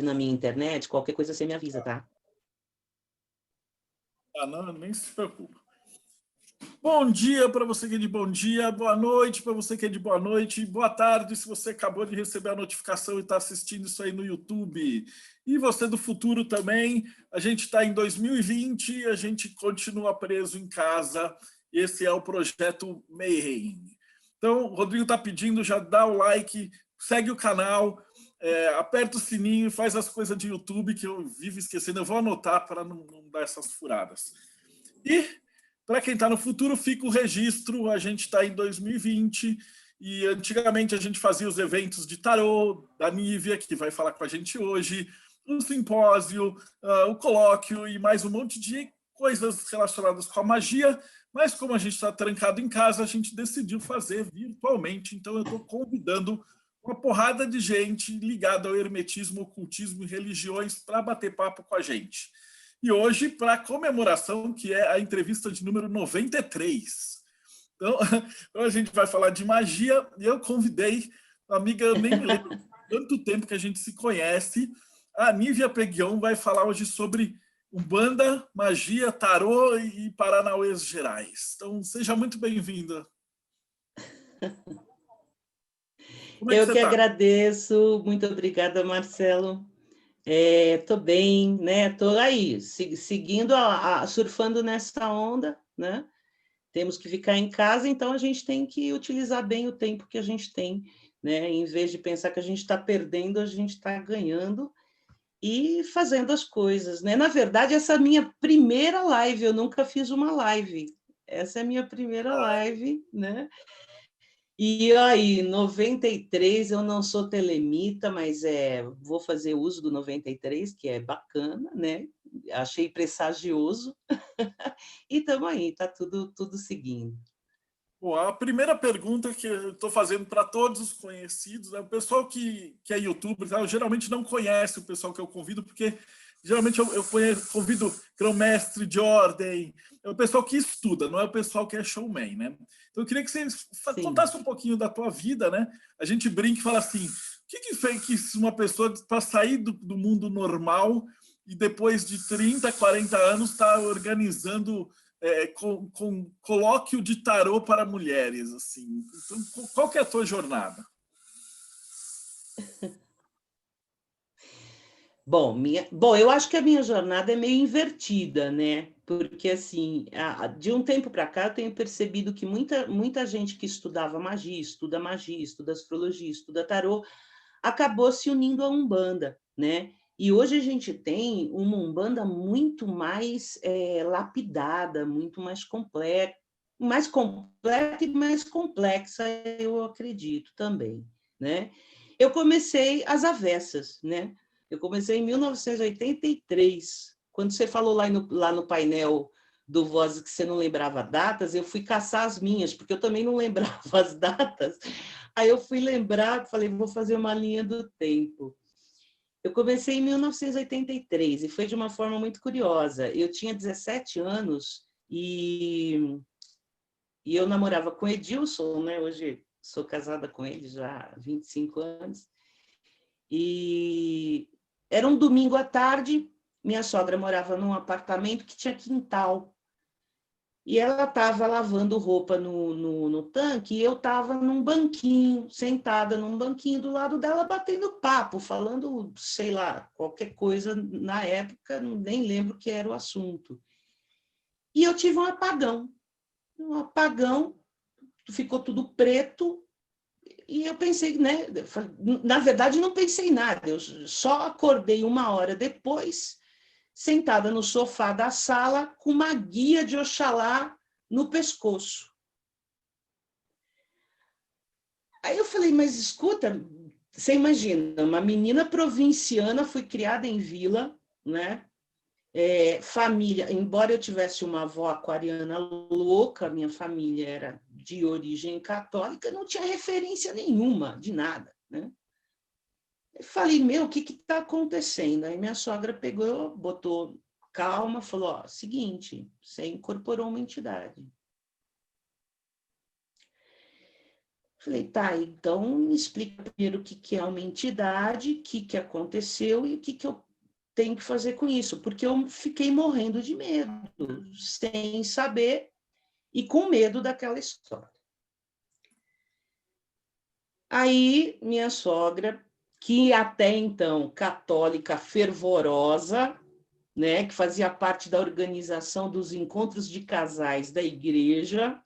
na minha internet, qualquer coisa você me avisa, tá? Não, nem se preocupa. Bom dia para você que é de bom dia, boa noite para você que é de boa noite, boa tarde se você acabou de receber a notificação e está assistindo isso aí no YouTube. E você do futuro também, a gente está em 2020, a gente continua preso em casa, esse é o projeto Mayhem. Então, o Rodrigo está pedindo, já dá o like, segue o canal, aperta o sininho, faz as coisas de YouTube que eu vivo esquecendo, eu vou anotar para não dar essas furadas. E para quem está no futuro, fica o registro. A gente está em 2020 e antigamente a gente fazia os eventos de tarô, da Nívia, que vai falar com a gente hoje, o simpósio, o colóquio e mais um monte de coisas relacionadas com a magia. Mas como a gente está trancado em casa, a gente decidiu fazer virtualmente. Então eu estou convidando uma porrada de gente ligada ao hermetismo, ocultismo e religiões para bater papo com a gente. E hoje, para a comemoração, que é a entrevista de número 93. Então, a gente vai falar de magia, e eu convidei, amiga, eu nem me lembro quanto tempo que a gente se conhece, a Nívia Peguion vai falar hoje sobre Umbanda, magia, tarô e Paranauês Gerais. Então, seja muito bem-vinda. Como é que Eu você que está? agradeço, muito obrigada, Marcelo. Tô bem, né? Tô aí, seguindo, surfando nessa onda, né? Temos que ficar em casa, então a gente tem que utilizar bem o tempo que a gente tem, né? Em vez de pensar que a gente está perdendo, a gente está ganhando e fazendo as coisas, né? Na verdade, essa é a minha primeira live, eu nunca fiz uma live. Essa é a minha primeira live, né? E aí, 93, eu não sou telemita, mas vou fazer uso do 93, que é bacana, né? Achei presságioso. E estamos aí, está tudo seguindo. Bom, a primeira pergunta que eu estou fazendo para todos os conhecidos, né? O pessoal que é youtuber, tá? Eu geralmente não conhece o pessoal que eu convido, porque geralmente eu convido grão-mestre de ordem, é o pessoal que estuda, não é o pessoal que é showman, né? Então eu queria que você Sim. contasse um pouquinho da tua vida, né? A gente brinca e fala assim, o que fez que uma pessoa, para sair do mundo normal e depois de 30, 40 anos, está organizando com colóquio de tarô para mulheres, assim. Então, qual que é a tua jornada? Bom, eu acho que a minha jornada é meio invertida, né? Porque, assim, de um tempo para cá, eu tenho percebido que muita gente que estudava magia, estuda astrologia, estuda tarô, acabou se unindo à Umbanda, né? E hoje a gente tem uma Umbanda muito mais lapidada, muito mais completa e mais complexa, eu acredito também, né? Eu comecei às avessas, né? Eu comecei em 1983. Quando você falou lá no painel do Voz que você não lembrava datas, eu fui caçar as minhas, porque eu também não lembrava as datas. Aí eu fui lembrar, falei, vou fazer uma linha do tempo. Eu comecei em 1983 e foi de uma forma muito curiosa. Eu tinha 17 anos e eu namorava com Edilson, né? Hoje sou casada com ele já há 25 anos. E era um domingo à tarde, minha sogra morava num apartamento que tinha quintal. E ela estava lavando roupa no tanque e eu estava num banquinho, sentada num banquinho do lado dela, batendo papo, falando, sei lá, qualquer coisa na época, nem lembro o que era o assunto. E eu tive um apagão, ficou tudo preto, e eu pensei, né? Na verdade, não pensei nada, eu só acordei uma hora depois, sentada no sofá da sala, com uma guia de Oxalá no pescoço. Aí eu falei, mas escuta, você imagina, uma menina provinciana, fui criada em vila, né? Família, embora eu tivesse uma avó aquariana louca, minha família era de origem católica, não tinha referência nenhuma de nada, né? Eu falei, meu, o que está acontecendo? Aí minha sogra pegou, botou calma, falou, ó, seguinte, você incorporou uma entidade. Falei, tá, então me explica primeiro o que é uma entidade, o que aconteceu e o que eu tenho que fazer com isso, porque eu fiquei morrendo de medo, sem saber e com medo daquela história. Aí, minha sogra, que até então católica fervorosa, né, que fazia parte da organização dos encontros de casais da igreja,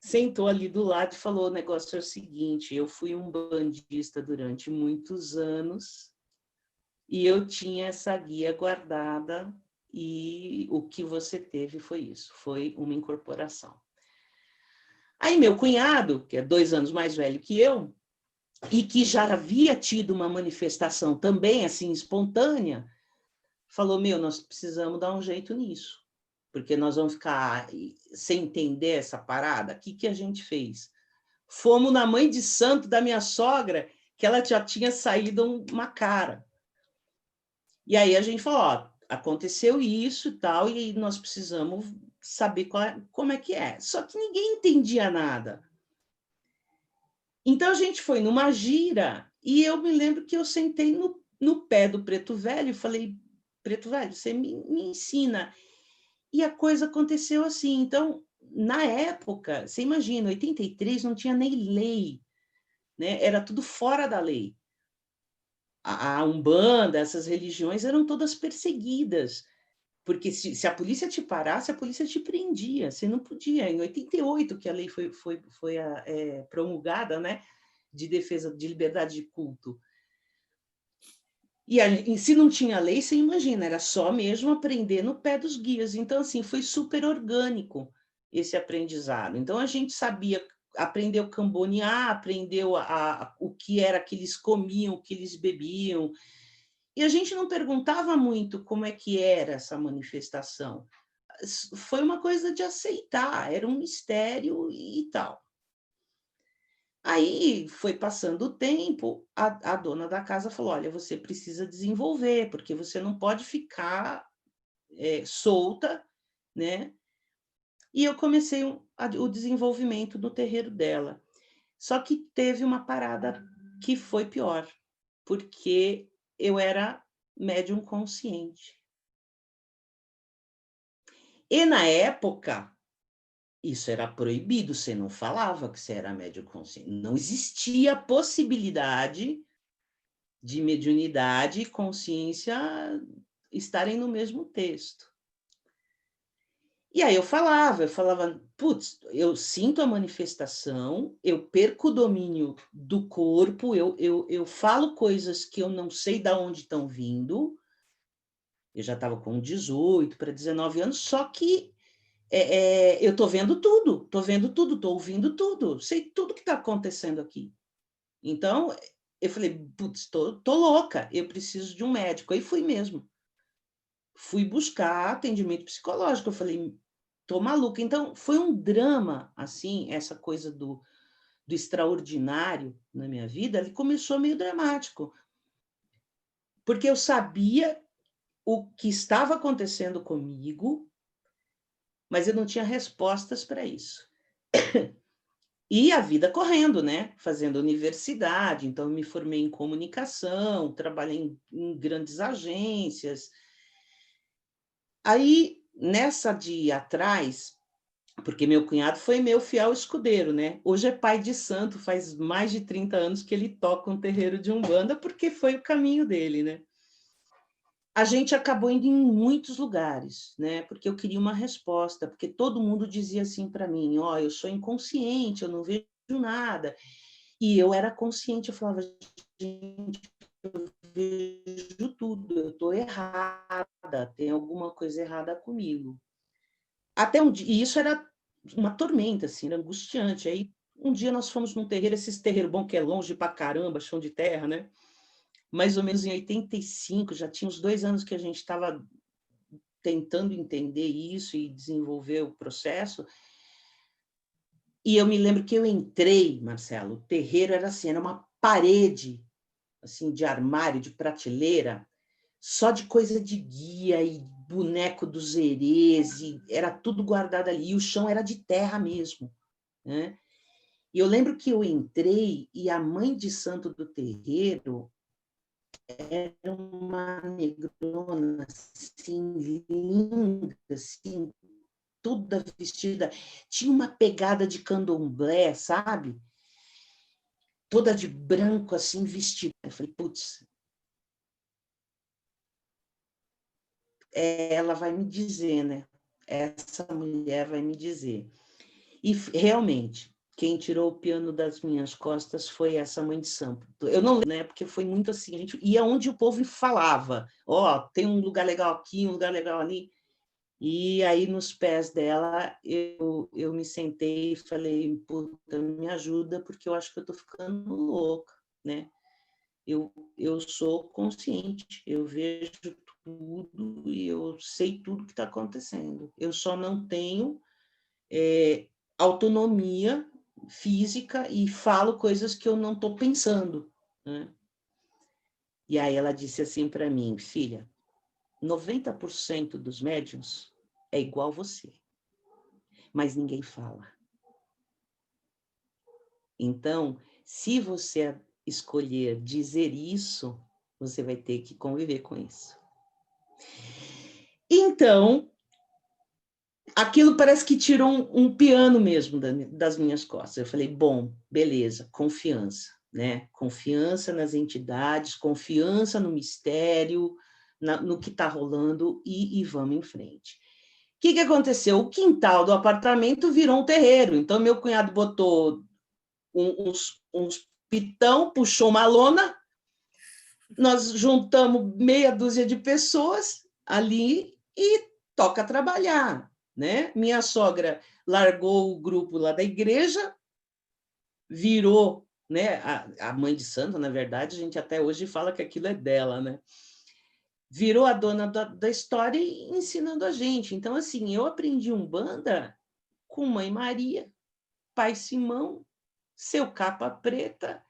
sentou ali do lado e falou: o negócio é o seguinte, eu fui um bandista durante muitos anos e eu tinha essa guia guardada e o que você teve foi isso, foi uma incorporação. Aí meu cunhado, que é 2 anos mais velho que eu, e que já havia tido uma manifestação também assim espontânea, falou: nós precisamos dar um jeito nisso, porque nós vamos ficar sem entender essa parada. O que a gente fez? Fomos na mãe de santo da minha sogra, que ela já tinha saído uma cara. E aí a gente falou: ó, aconteceu isso e tal, e nós precisamos saber como é que é. Só que ninguém entendia nada. Então a gente foi numa gira, e eu me lembro que eu sentei no pé do Preto Velho e falei: Preto Velho, você me ensina. E a coisa aconteceu assim. Então, na época, você imagina, 83 não tinha nem lei, né? Era tudo fora da lei. A Umbanda, essas religiões eram todas perseguidas, porque se a polícia te parasse, a polícia te prendia, você não podia. Em 88 que a lei foi promulgada, né, de defesa de liberdade de culto. E se não tinha lei, você imagina, era só mesmo aprender no pé dos guias. Então, assim, foi super orgânico esse aprendizado. Então, a gente sabia, aprendeu a cambonear, aprendeu o que era que eles comiam, o que eles bebiam. E a gente não perguntava muito como é que era essa manifestação. Foi uma coisa de aceitar, era um mistério e tal. Aí foi passando o tempo, a dona da casa falou: olha, você precisa desenvolver, porque você não pode ficar solta, né? E eu comecei o desenvolvimento no terreiro dela. Só que teve uma parada que foi pior, porque eu era médium consciente. E na época, isso era proibido, você não falava que você era médium consciente. Não existia possibilidade de mediunidade e consciência estarem no mesmo texto. E aí eu falava, putz, eu sinto a manifestação, eu perco o domínio do corpo, eu falo coisas que eu não sei de onde estão vindo. Eu já estava com 18 para 19 anos, só que eu estou vendo tudo, estou ouvindo tudo, sei tudo que está acontecendo aqui. Então, eu falei, putz, tô louca, eu preciso de um médico. Aí fui mesmo. Fui buscar atendimento psicológico. Eu falei, tô maluca. Então, foi um drama, assim, essa coisa do extraordinário na minha vida, ele começou meio dramático. Porque eu sabia o que estava acontecendo comigo, mas eu não tinha respostas para isso. E a vida correndo, né? Fazendo universidade, então eu me formei em comunicação, trabalhei em grandes agências. Aí, nessa de ir atrás, porque meu cunhado foi meu fiel escudeiro, né? Hoje é pai de santo, faz mais de 30 anos que ele toca um terreiro de Umbanda, porque foi o caminho dele, né? A gente acabou indo em muitos lugares, né? Porque eu queria uma resposta, porque todo mundo dizia assim para mim: ó, eu sou inconsciente, eu não vejo nada. E eu era consciente, eu falava: gente, eu vejo tudo, eu estou errada, tem alguma coisa errada comigo. Até um dia, e isso era uma tormenta, assim, era angustiante. Aí um dia nós fomos num terreiro, esses terreiros bom que é longe pra caramba, chão de terra, né? Mais ou menos em 85, já tinha uns 2 anos que a gente estava tentando entender isso e desenvolver o processo. E eu me lembro que eu entrei, Marcelo, o terreiro era assim, era uma parede assim de armário, de prateleira, só de coisa de guia e boneco dos herês, e era tudo guardado ali, e o chão era de terra mesmo, né? E eu lembro que eu entrei e a mãe de santo do terreiro era uma negrona, assim, linda, assim, toda vestida. Tinha uma pegada de candomblé, sabe? Toda de branco, assim, vestida. Eu falei, putz, ela vai me dizer, né? Essa mulher vai me dizer. E realmente, quem tirou o piano das minhas costas foi essa mãe de santo. Eu não lembro, né? Porque foi muito assim, a gente ia onde o povo falava, ó, oh, tem um lugar legal aqui, um lugar legal ali. E aí, nos pés dela, eu me sentei e falei, puta, me ajuda, porque eu acho que eu estou ficando louca, né? Eu sou consciente, eu vejo tudo e eu sei tudo que está acontecendo. Eu só não tenho autonomia física e falo coisas que eu não estou pensando, né? E aí ela disse assim para mim, filha, 90% dos médiuns é igual você, mas ninguém fala. Então, se você escolher dizer isso, você vai ter que conviver com isso. Então, aquilo parece que tirou um piano mesmo das minhas costas. Eu falei, bom, beleza, confiança, né? Confiança nas entidades, confiança no mistério, no que está rolando e vamos em frente. O que aconteceu? O quintal do apartamento virou um terreiro. Então, meu cunhado botou uns pitão, puxou uma lona, nós juntamos meia dúzia de pessoas ali e toca trabalhar, né? Minha sogra largou o grupo lá da igreja, virou, né? A mãe de santo, na verdade, a gente até hoje fala que aquilo é dela, né? Virou a dona da história e ensinando a gente. Então, assim, eu aprendi Umbanda com Mãe Maria, Pai Simão, Seu Capa Preta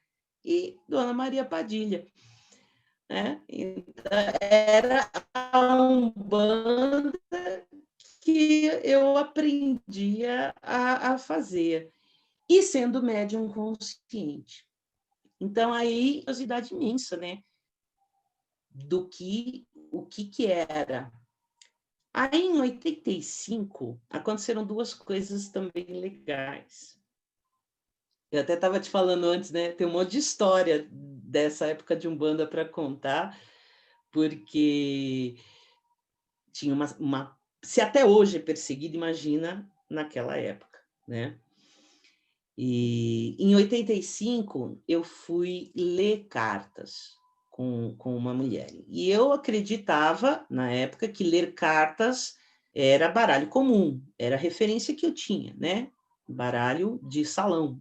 e Dona Maria Padilha. Né? Então, era a Umbanda que eu aprendia a fazer, e sendo médium consciente. Então, aí, curiosidade imensa, né? O que era. Aí, em 85, aconteceram duas coisas também legais. Eu até estava te falando antes, né? Tem um monte de história dessa época de Umbanda para contar, porque tinha uma... Se até hoje é perseguido, imagina naquela época, né? E em 85, eu fui ler cartas com uma mulher. E eu acreditava, na época, que ler cartas era baralho comum, era a referência que eu tinha, né? Baralho de salão.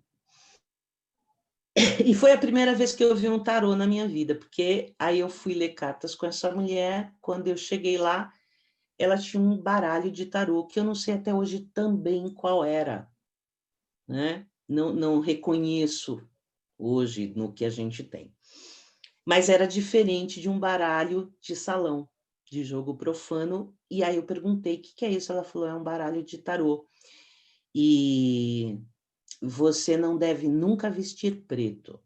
E foi a primeira vez que eu vi um tarô na minha vida, porque aí eu fui ler cartas com essa mulher. Quando eu cheguei lá, ela tinha um baralho de tarô, que eu não sei até hoje também qual era, né? Não reconheço hoje no que a gente tem. Mas era diferente de um baralho de salão, de jogo profano. E aí eu perguntei, o que é isso? Ela falou, é um baralho de tarô. E você não deve nunca vestir preto.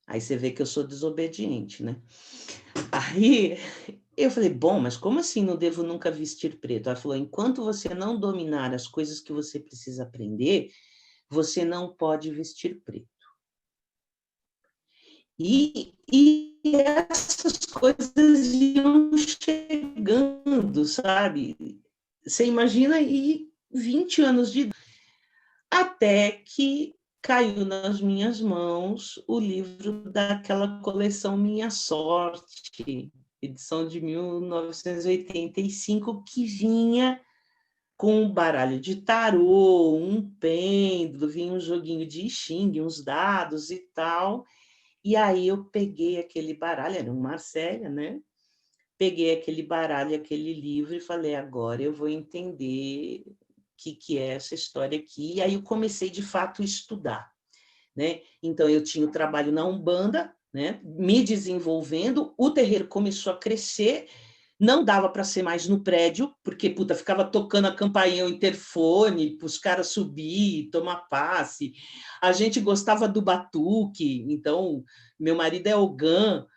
Aí você vê que eu sou desobediente, né? Aí eu falei, bom, mas como assim não devo nunca vestir preto? Ela falou, enquanto você não dominar as coisas que você precisa aprender, você não pode vestir preto. E essas coisas iam chegando, sabe? Você imagina aí 20 anos de idade, até que caiu nas minhas mãos o livro daquela coleção Minha Sorte, edição de 1985, que vinha com um baralho de tarô, um pêndulo, vinha um joguinho de xing, uns dados e tal. E aí eu peguei aquele baralho, era um Marcélia, né? Peguei aquele baralho, aquele livro e falei, agora eu vou entender o que é essa história aqui. E aí eu comecei, de fato, a estudar, né? Então, eu tinha o trabalho na Umbanda, né? Me desenvolvendo, o terreiro começou a crescer, Não dava para ser mais no prédio, porque puta, ficava tocando a campainha, o interfone, para os caras subir, tomar passe. A gente gostava do batuque, então meu marido é Ogan,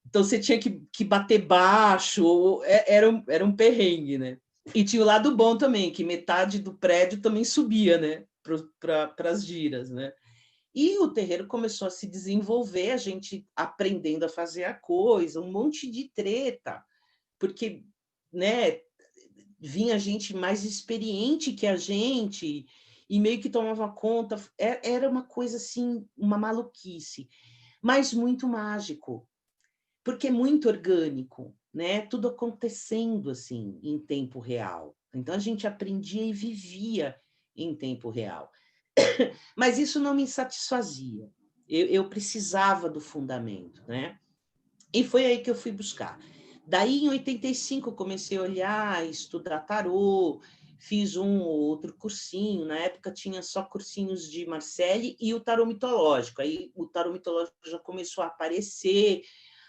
então você tinha que bater baixo, era um perrengue, né? E tinha o lado bom também, que metade do prédio também subia, né? Para as giras, né? E o terreiro começou a se desenvolver, a gente aprendendo a fazer a coisa, um monte de treta, porque, né, vinha gente mais experiente que a gente e meio que tomava conta. Era uma coisa assim, uma maluquice, mas muito mágico, porque é muito orgânico, né? Tudo acontecendo assim em tempo real. Então a gente aprendia e vivia em tempo real. Mas isso não me satisfazia. Eu precisava do fundamento, né? E foi aí que eu fui buscar. Daí, em 85, comecei a olhar, estudar tarô, fiz um ou outro cursinho. Na época, tinha só cursinhos de Marcelle e o tarô mitológico. Aí, o tarô mitológico já começou a aparecer.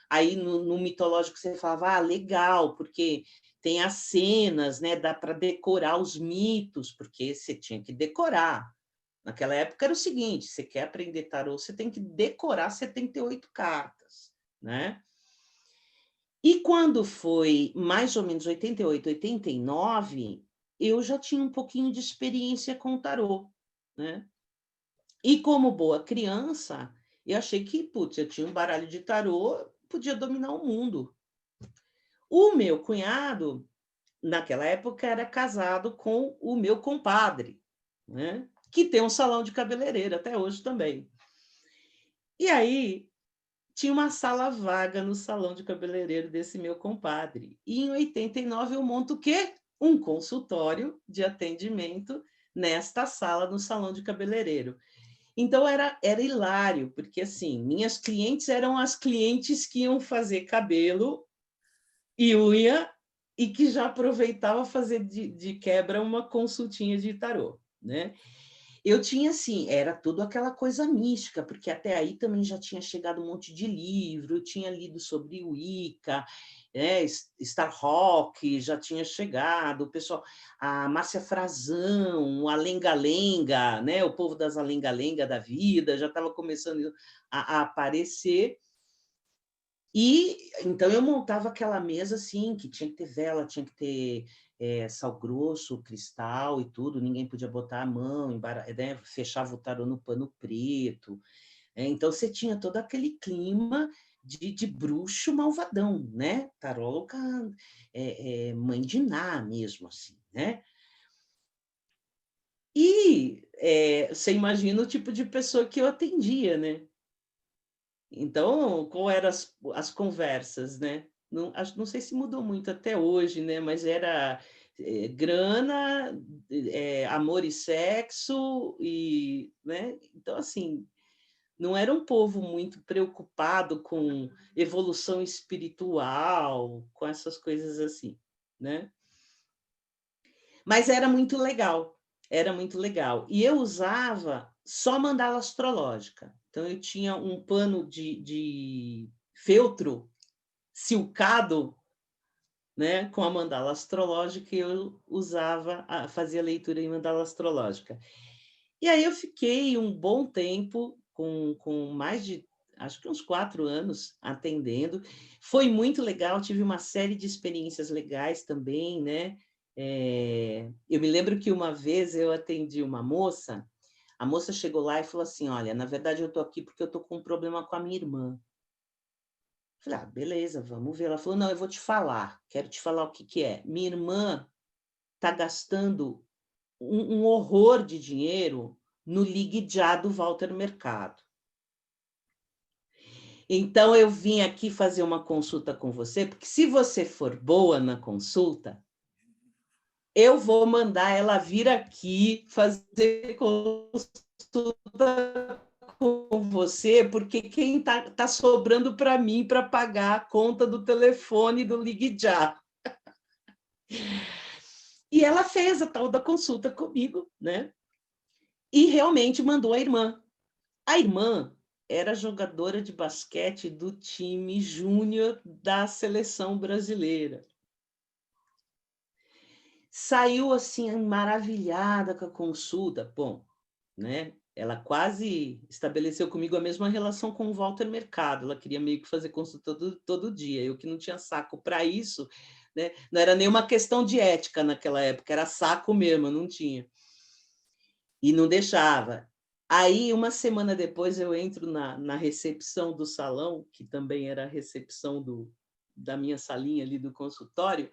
Aí, no mitológico, você falava, ah, legal, porque tem as cenas, né? Dá para decorar os mitos, porque você tinha que decorar. Naquela época era o seguinte, você quer aprender tarô, você tem que decorar 78 cartas, né? E quando foi mais ou menos 88, 89, eu já tinha um pouquinho de experiência com o tarô, né? E como boa criança, eu achei que, putz, eu tinha um baralho de tarô, podia dominar o mundo. O meu cunhado, naquela época, era casado com o meu compadre, né? Que tem um salão de cabeleireiro até hoje também. E aí, tinha uma sala vaga no salão de cabeleireiro desse meu compadre. E em 89 eu monto o quê? Um consultório de atendimento nesta sala no salão de cabeleireiro. Então era hilário, porque assim, minhas clientes eram as clientes que iam fazer cabelo e unha e que já aproveitava fazer de quebra uma consultinha de tarô, né? Eu tinha, assim, era tudo aquela coisa mística, porque até aí também já tinha chegado um monte de livro, eu tinha lido sobre Wicca, Starhawk já tinha chegado, o pessoal, a Márcia Frazão, a Lenga-Lenga, né, o povo das Lenga-Lenga da vida, já estava começando a aparecer. E então eu montava aquela mesa assim, que tinha que ter vela, tinha que ter sal grosso, cristal e tudo, ninguém podia botar a mão, né? Fechava o tarô no pano preto. Então você tinha todo aquele clima de bruxo malvadão, né? Taróloga mãe de Ná mesmo, assim, né? E você imagina o tipo de pessoa que eu atendia, né? Então, qual eram as conversas, né? Não sei se mudou muito até hoje, né? Mas era grana, amor e sexo, e, né? Então, assim, não era um povo muito preocupado com evolução espiritual, com essas coisas assim, né? Mas era muito legal. E eu usava só mandala astrológica. Então, eu tinha um pano de feltro silcado, né, com a mandala astrológica, e eu usava, fazia leitura em mandala astrológica. E aí eu fiquei um bom tempo, com mais de, acho que uns 4 anos, atendendo. Foi muito legal, tive uma série de experiências legais também, né? Eu me lembro que uma vez eu atendi uma moça, a moça chegou lá e falou assim, olha, na verdade eu estou aqui porque eu estou com um problema com a minha irmã. Falei, beleza, vamos ver. Ela falou, não, eu vou te falar, quero te falar o que que é. Minha irmã está gastando um horror de dinheiro no Ligue Já do Walter Mercado. Então, eu vim aqui fazer uma consulta com você, porque se você for boa na consulta, eu vou mandar ela vir aqui fazer consulta com você, porque quem tá sobrando para mim para pagar a conta do telefone do Ligue Já. E ela fez a tal da consulta comigo, né? E realmente mandou a irmã. A irmã era jogadora de basquete do time júnior da seleção brasileira. saiu assim maravilhada com a consulta. Bom, né? Ela quase estabeleceu comigo a mesma relação com o Walter Mercado. Ela queria meio que fazer consulta todo dia. Eu que não tinha saco para isso, né? Não era nenhuma questão de ética naquela época, era saco mesmo, eu não tinha. E não deixava. Aí, uma semana depois, eu entro na recepção do salão, que também era a recepção da minha salinha ali do consultório,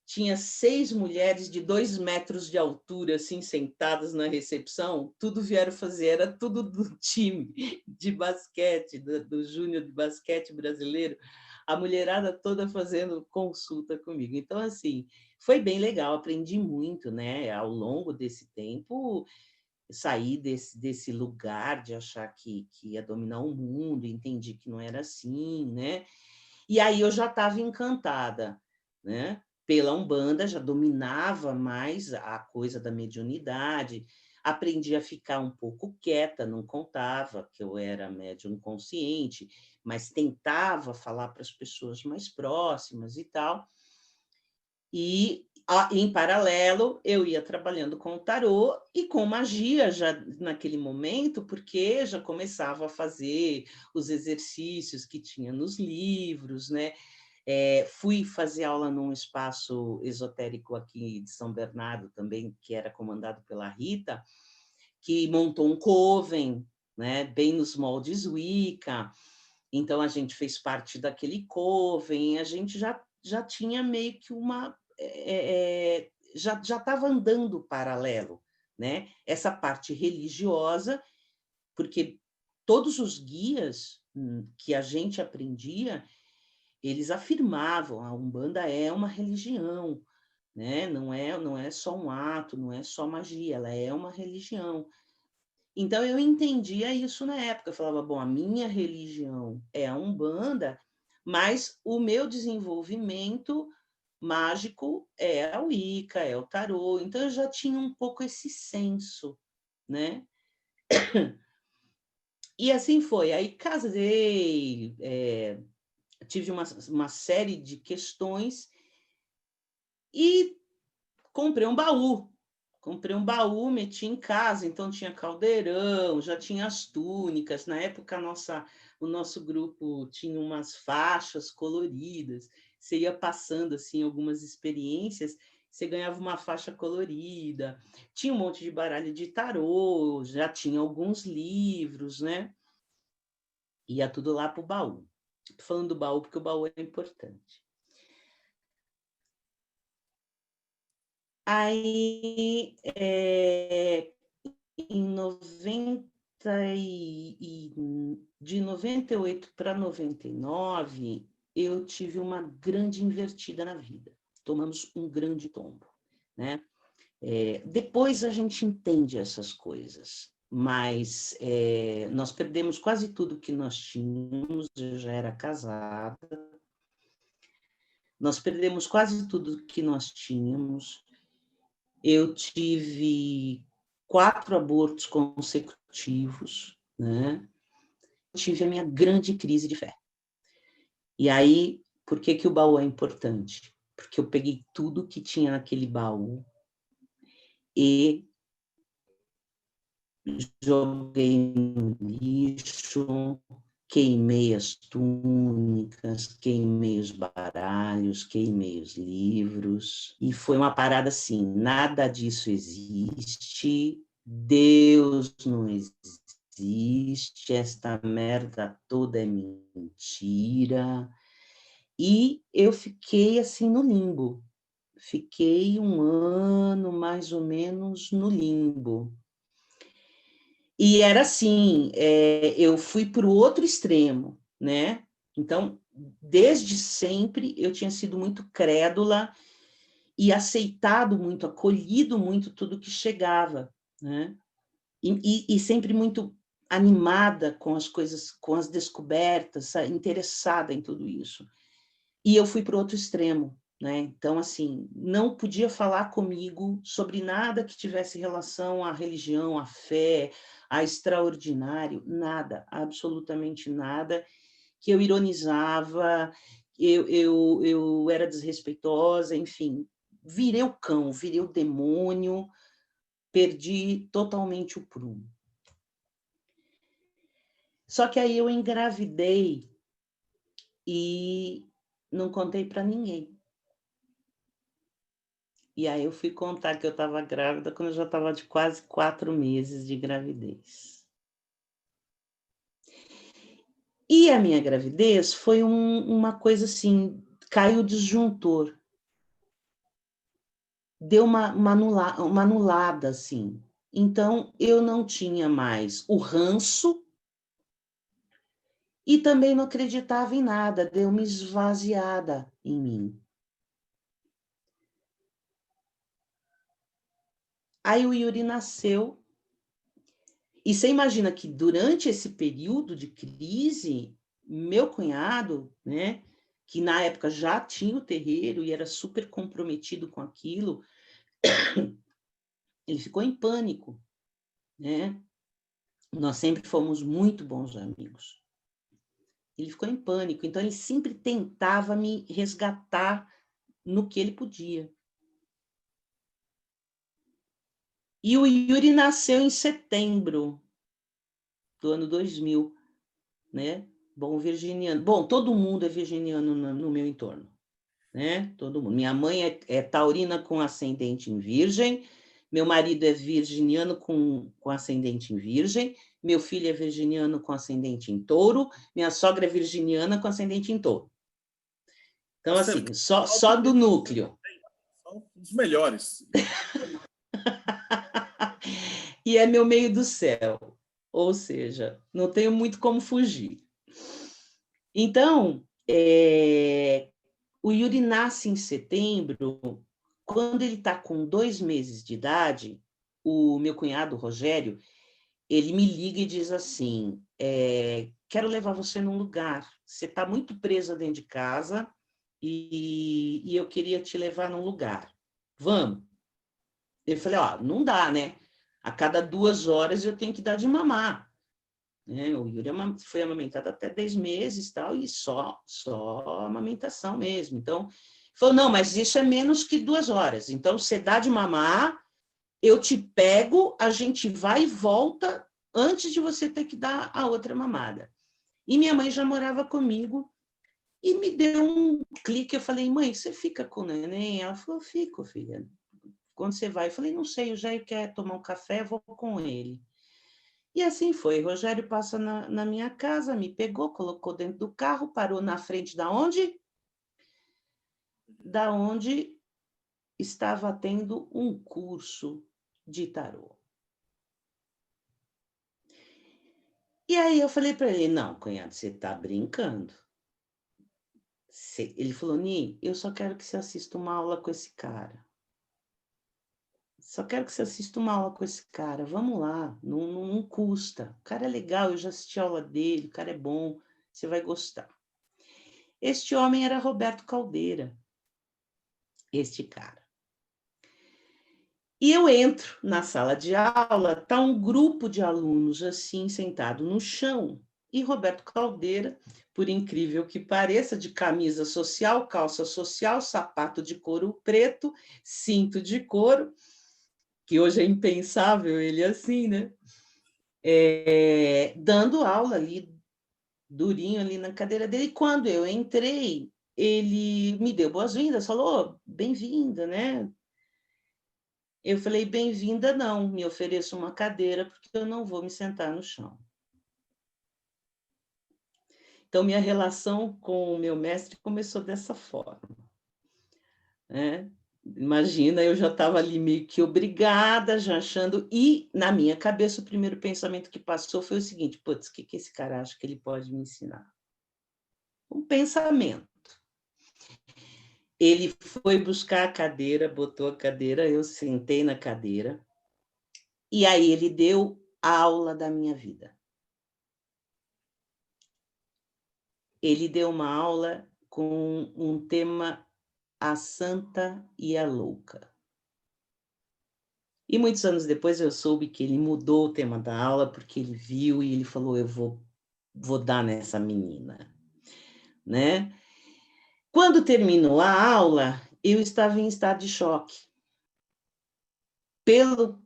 tinha 6 mulheres de 2 metros de altura, assim, sentadas na recepção, tudo vieram fazer, era tudo do time de basquete, do Júnior de basquete brasileiro, a mulherada toda fazendo consulta comigo. Então, assim, foi bem legal, aprendi muito, né? Ao longo desse tempo, saí desse lugar de achar que ia dominar o mundo, entendi que não era assim, né? E aí eu já estava encantada, né? Pela Umbanda, já dominava mais a coisa da mediunidade, aprendi a ficar um pouco quieta, não contava que eu era médium consciente, mas tentava falar para as pessoas mais próximas e tal. E, em paralelo, eu ia trabalhando com o tarô e com magia já naquele momento, porque já começava a fazer os exercícios que tinha nos livros, né? Fui fazer aula num espaço esotérico aqui de São Bernardo também, que era comandado pela Rita, que montou um coven, né, bem nos moldes Wicca. Então, a gente fez parte daquele coven, a gente já tinha meio que uma... já estava andando paralelo, né? Essa parte religiosa, porque todos os guias que a gente aprendia, eles afirmavam a Umbanda é uma religião, né? Não é só um ato, não é só magia, ela é uma religião. Então eu entendia isso na época, eu falava, bom, a minha religião é a Umbanda, mas o meu desenvolvimento mágico é a Wicca, é o tarô, então eu já tinha um pouco esse senso, né? E assim foi, aí casei, tive uma série de questões e comprei um baú. Comprei um baú, meti em casa, então tinha caldeirão, já tinha as túnicas. Na época, o nosso grupo tinha umas faixas coloridas. Você ia passando assim algumas experiências, você ganhava uma faixa colorida. Tinha um monte de baralho de tarô, já tinha alguns livros, né? Ia tudo lá para o baú. Estou falando do baú porque o baú é importante. Aí, em 90 de 98 para 99, eu tive uma grande invertida na vida. Tomamos um grande tombo, né? Depois a gente entende essas coisas, mas nós perdemos quase tudo que nós tínhamos. Eu já era casada. Nós perdemos quase tudo que nós tínhamos. Eu tive 4 abortos consecutivos, né? Tive a minha grande crise de fé. E aí, por que o baú é importante? Porque eu peguei tudo que tinha naquele baú e joguei no lixo, queimei as túnicas, queimei os baralhos, queimei os livros, e foi uma parada assim, nada disso existe, Deus não existe, esta merda toda é mentira, e eu fiquei assim no limbo, fiquei 1 ano mais ou menos no limbo. E era assim, eu fui para o outro extremo, né? Então, desde sempre, eu tinha sido muito crédula e aceitado muito, acolhido muito tudo que chegava, né? E sempre muito animada com as coisas, com as descobertas, interessada em tudo isso. E eu fui para o outro extremo, né? Então, assim, não podia falar comigo sobre nada que tivesse relação à religião, à fé, a extraordinário, nada, absolutamente nada, que eu ironizava, eu era desrespeitosa, enfim, virei o cão, virei o demônio, perdi totalmente o prumo. Só que aí eu engravidei e não contei para ninguém. E aí eu fui contar que eu estava grávida quando eu já estava de quase 4 meses de gravidez. E a minha gravidez foi uma coisa assim, caiu o disjuntor. Deu uma anulada, assim. Então, eu não tinha mais o ranço e também não acreditava em nada, deu uma esvaziada em mim. Aí o Yuri nasceu, e você imagina que durante esse período de crise, meu cunhado, né, que na época já tinha o terreiro e era super comprometido com aquilo, ele ficou em pânico, né? Nós sempre fomos muito bons amigos. Ele ficou em pânico, então ele sempre tentava me resgatar no que ele podia. E o Yuri nasceu em setembro do ano 2000, né? Bom virginiano. Bom, todo mundo é virginiano no meu entorno, né? Todo mundo. Minha mãe é taurina com ascendente em virgem, meu marido é virginiano com ascendente em virgem, meu filho é virginiano com ascendente em touro, minha sogra é virginiana com ascendente em touro. Então, assim, só do núcleo. São os melhores. E é meu meio do céu, ou seja, não tenho muito como fugir. Então, o Yuri nasce em setembro. Quando ele está com 2 meses de idade, o meu cunhado, Rogério, ele me liga e diz assim, quero levar você num lugar, você está muito presa dentro de casa e eu queria te levar num lugar. Vamos? Eu falei, não dá, né? A cada 2 horas eu tenho que dar de mamar. Né? O Yuri foi amamentado até 10 meses tal, e só amamentação mesmo. Então, falou, não, mas isso é menos que 2 horas. Então, você dá de mamar, eu te pego, a gente vai e volta antes de você ter que dar a outra mamada. E minha mãe já morava comigo e me deu um clique. Eu falei, mãe, você fica com o neném? Ela falou, fico, filha. Quando você vai? Eu falei, não sei, o Jair quer tomar um café, vou com ele. E assim foi. Rogério passa na minha casa, me pegou, colocou dentro do carro, parou na frente da onde? Da onde estava tendo um curso de tarô. E aí eu falei para ele, não, cunhado, você está brincando. Ele falou, Ni, eu só quero que você assista uma aula com esse cara. Só quero que você assista uma aula com esse cara. Vamos lá, não custa. O cara é legal, eu já assisti a aula dele, o cara é bom, você vai gostar. Este homem era Roberto Caldeira, este cara. E eu entro na sala de aula, está um grupo de alunos assim, sentado no chão, e Roberto Caldeira, por incrível que pareça, de camisa social, calça social, sapato de couro preto, cinto de couro, que hoje é impensável ele assim, né? Dando aula ali, durinho ali na cadeira dele. E quando eu entrei, ele me deu boas-vindas, falou, bem-vinda, né? Eu falei, bem-vinda não, me ofereço uma cadeira, porque eu não vou me sentar no chão. Então, minha relação com o meu mestre começou dessa forma. Né? Imagina, eu já estava ali meio que obrigada, já achando, e na minha cabeça o primeiro pensamento que passou foi o seguinte, putz, o que esse cara acha que ele pode me ensinar? Um pensamento. Ele foi buscar a cadeira, botou a cadeira, eu sentei na cadeira, e aí ele deu a aula da minha vida. Ele deu uma aula com um tema, a Santa e a Louca. E muitos anos depois eu soube que ele mudou o tema da aula, porque ele viu e ele falou, eu vou dar nessa menina. Né? Quando terminou a aula, eu estava em estado de choque.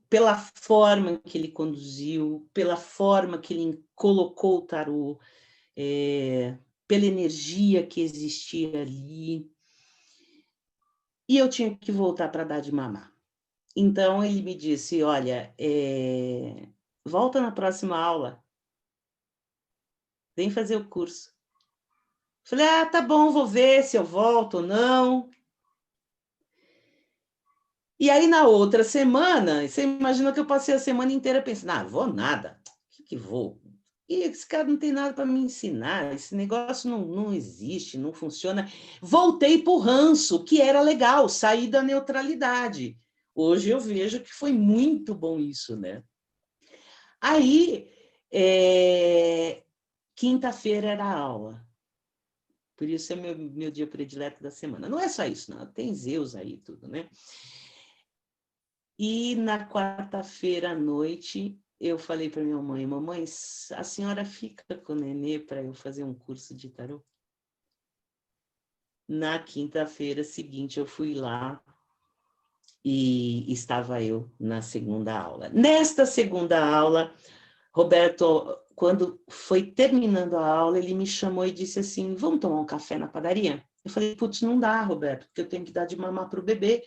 Pela forma que ele conduziu, pela forma que ele colocou o tarô, pela energia que existia ali. E eu tinha que voltar para dar de mamar. Então, ele me disse, olha, volta na próxima aula, vem fazer o curso. Falei, tá bom, vou ver se eu volto ou não. E aí, na outra semana, você imagina que eu passei a semana inteira pensando, vou nada, que vou? E esse cara não tem nada para me ensinar, esse negócio não existe, não funciona. Voltei para o ranço, que era legal, sair da neutralidade. Hoje eu vejo que foi muito bom isso, né? Aí, quinta-feira era a aula. Por isso é meu dia predileto da semana. Não é só isso, não. Tem Zeus aí tudo, né? E na quarta-feira à noite, eu falei para minha mãe, mamãe, a senhora fica com o nenê para eu fazer um curso de tarô? Na quinta-feira seguinte, eu fui lá e estava eu na segunda aula. Nesta segunda aula, Roberto, quando foi terminando a aula, ele me chamou e disse assim, vamos tomar um café na padaria? Eu falei, putz, não dá, Roberto, porque eu tenho que dar de mamar para o bebê.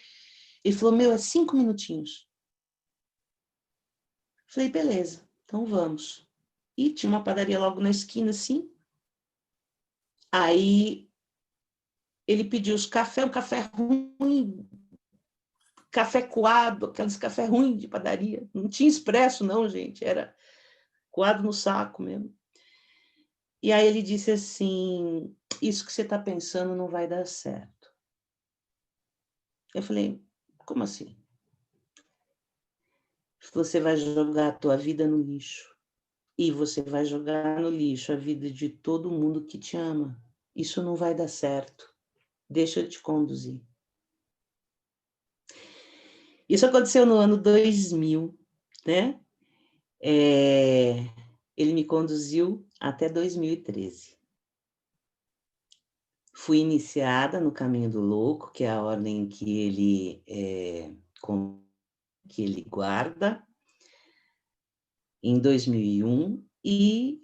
Ele falou, é 5 minutinhos. Falei, beleza, então vamos. E tinha uma padaria logo na esquina, assim. Aí ele pediu os cafés, um café ruim, café coado, aqueles café ruim de padaria. Não tinha expresso, não, gente, era coado no saco mesmo. E aí ele disse assim, isso que você está pensando não vai dar certo. Eu falei, como assim? Você vai jogar a tua vida no lixo. E você vai jogar no lixo a vida de todo mundo que te ama. Isso não vai dar certo. Deixa eu te conduzir. Isso aconteceu no ano 2000, né? Ele me conduziu até 2013. Fui iniciada no Caminho do Louco, que é a ordem que ele guarda, em 2001, e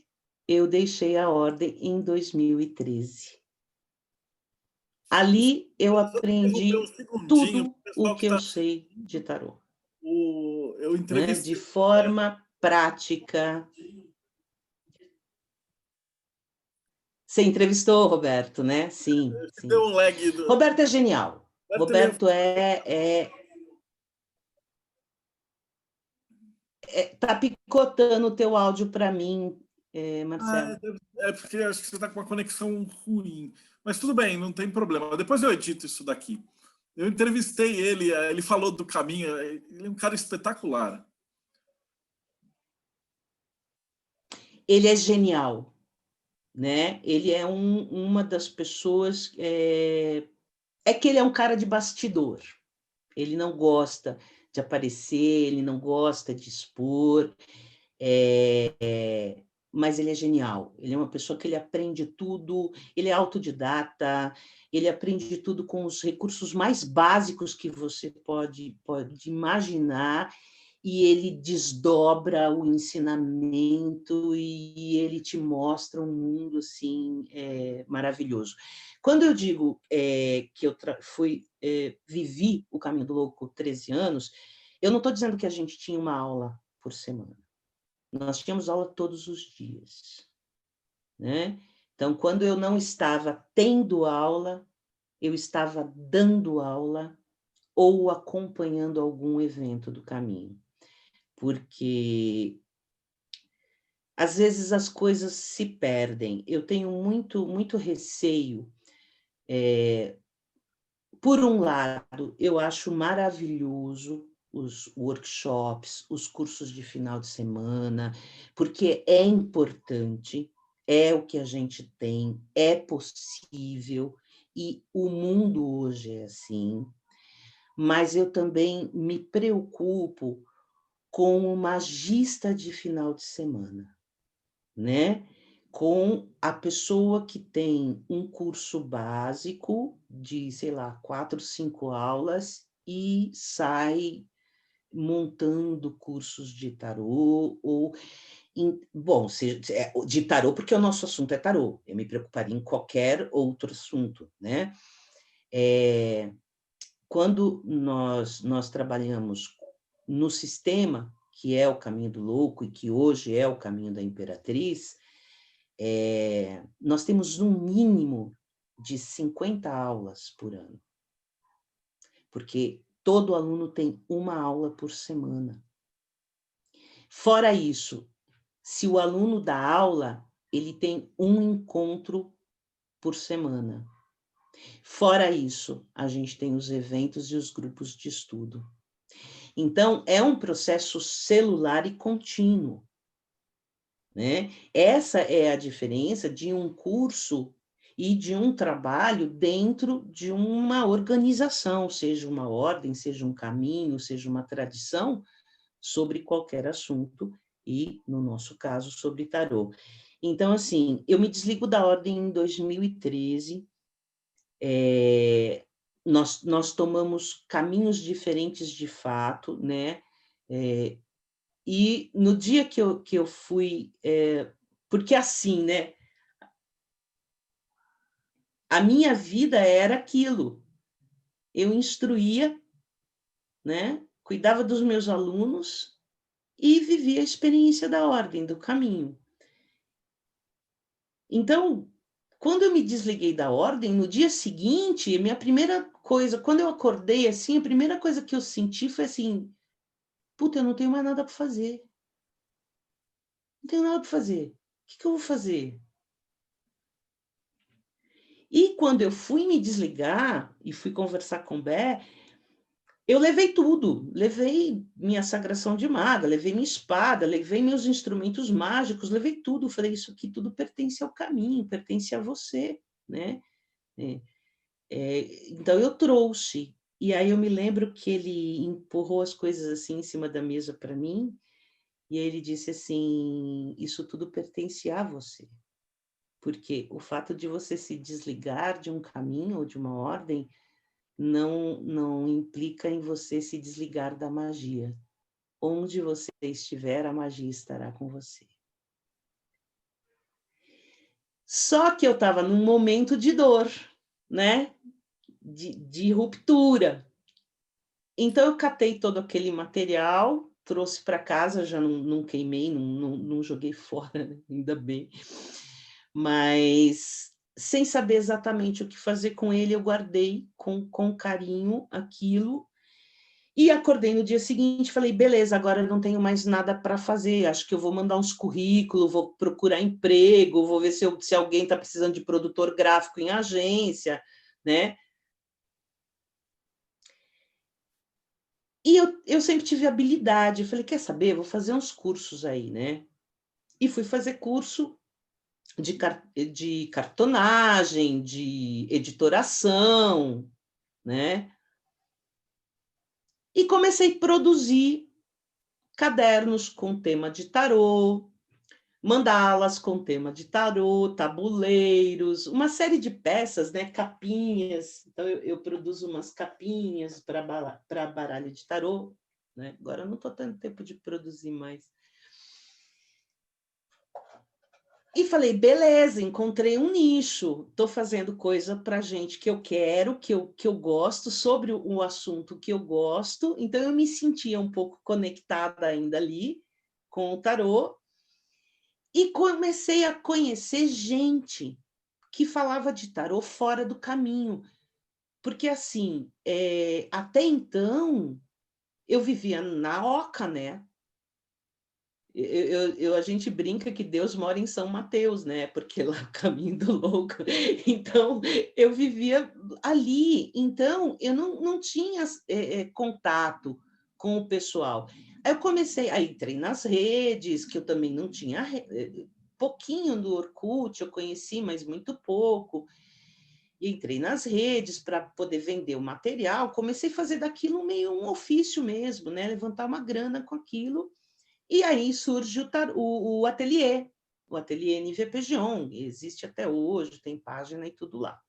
eu deixei a ordem em 2013. Ali eu aprendi tudo o que eu sei de tarô. Eu entrevistei... De forma prática. Você entrevistou o Roberto, né? Sim. Deu um lag. Roberto é genial. Roberto tá picotando o teu áudio para mim, Marcelo. É porque acho que você está com uma conexão ruim. Mas tudo bem, não tem problema. Depois eu edito isso daqui. Eu entrevistei ele, ele falou do caminho. Ele é um cara espetacular. Ele é genial, né? Ele é uma das pessoas... que ele é um cara de bastidor. Ele não gosta de aparecer, ele não gosta de expor, mas ele é genial. Ele é uma pessoa que ele aprende tudo, ele é autodidata, ele aprende tudo com os recursos mais básicos que você pode imaginar, e ele desdobra o ensinamento e ele te mostra um mundo assim, maravilhoso. Quando eu digo que eu vivi o Caminho do Louco 13 anos, eu não estou dizendo que a gente tinha uma aula por semana. Nós tínhamos aula todos os dias, né? Então, quando eu não estava tendo aula, eu estava dando aula ou acompanhando algum evento do caminho. Porque às vezes as coisas se perdem. Eu tenho muito receio. Por um lado, eu acho maravilhoso os workshops, os cursos de final de semana, porque é importante, é o que a gente tem, é possível, e o mundo hoje é assim. Mas eu também me preocupo com o magista de final de semana, né? com a pessoa que tem um curso básico de, sei lá, 4, 5 aulas e sai montando cursos de tarô ou bom, de tarô, porque o nosso assunto é tarô. Eu me preocuparia em qualquer outro assunto, né? Quando nós trabalhamos no sistema, que é o caminho do louco e que hoje é o caminho da imperatriz, nós temos um mínimo de 50 aulas por ano, porque todo aluno tem uma aula por semana. Fora isso, se o aluno dá aula, ele tem um encontro por semana. Fora isso, a gente tem os eventos e os grupos de estudo. Então, é um processo celular e contínuo, né? Essa é a diferença de um curso e de um trabalho dentro de uma organização, seja uma ordem, seja um caminho, seja uma tradição, sobre qualquer assunto, e, no nosso caso, sobre tarô. Então, assim, eu me desligo da ordem em 2013, nós tomamos caminhos diferentes de fato, né? E no dia que eu fui... porque assim, né? A minha vida era aquilo. Eu instruía, né? Cuidava dos meus alunos e vivia a experiência da ordem, do caminho. Então, quando eu me desliguei da ordem, no dia seguinte, minha primeira coisa, quando eu acordei assim, a primeira coisa que eu senti foi assim, puta, eu não tenho mais nada para fazer. Não tenho nada para fazer. O que eu vou fazer? E quando eu fui me desligar e fui conversar com o Bé, eu levei tudo. Levei minha sagração de maga, levei minha espada, levei meus instrumentos mágicos, levei tudo. Falei, isso aqui tudo pertence ao caminho, pertence a você, né? Então eu trouxe. E aí eu me lembro que ele empurrou as coisas assim em cima da mesa para mim, e aí ele disse assim, isso tudo pertence a você. Porque o fato de você se desligar de um caminho ou de uma ordem não implica em você se desligar da magia. Onde você estiver, a magia estará com você. Só que eu estava num momento de dor, né? De ruptura. Então, eu catei todo aquele material, trouxe para casa, já não queimei, não joguei fora, né? Ainda bem. Mas, sem saber exatamente o que fazer com ele, eu guardei com carinho aquilo. E acordei no dia seguinte, falei, beleza, agora eu não tenho mais nada para fazer, acho que eu vou mandar uns currículos, vou procurar emprego, vou ver se alguém está precisando de produtor gráfico em agência, né? E eu sempre tive habilidade, eu falei, quer saber, vou fazer uns cursos aí, né? E fui fazer curso de cartonagem, de editoração, né? E comecei a produzir cadernos com tema de tarô, mandalas com tema de tarô, tabuleiros, uma série de peças, né? Capinhas. Então, eu produzo umas capinhas para baralho de tarô, né? Agora eu não estou tendo tempo de produzir mais. E falei, beleza, encontrei um nicho, estou fazendo coisa para gente que eu quero, que eu gosto, sobre o assunto que eu gosto, então eu me sentia um pouco conectada ainda ali com o tarô, e comecei a conhecer gente que falava de tarô fora do caminho, porque assim, até então, eu vivia na oca, né? A gente brinca que Deus mora em São Mateus, né? Porque lá é o caminho do louco. Então, eu vivia ali. Então, eu não tinha contato com o pessoal. Aí eu comecei, aí entrei nas redes, que eu também não tinha, pouquinho do Orkut, eu conheci, mas muito pouco. E entrei nas redes para poder vender o material. Comecei a fazer daquilo meio um ofício mesmo, né? Levantar uma grana com aquilo. E aí surge o ateliê, o ateliê NV Pegion, existe até hoje, tem página e tudo lá.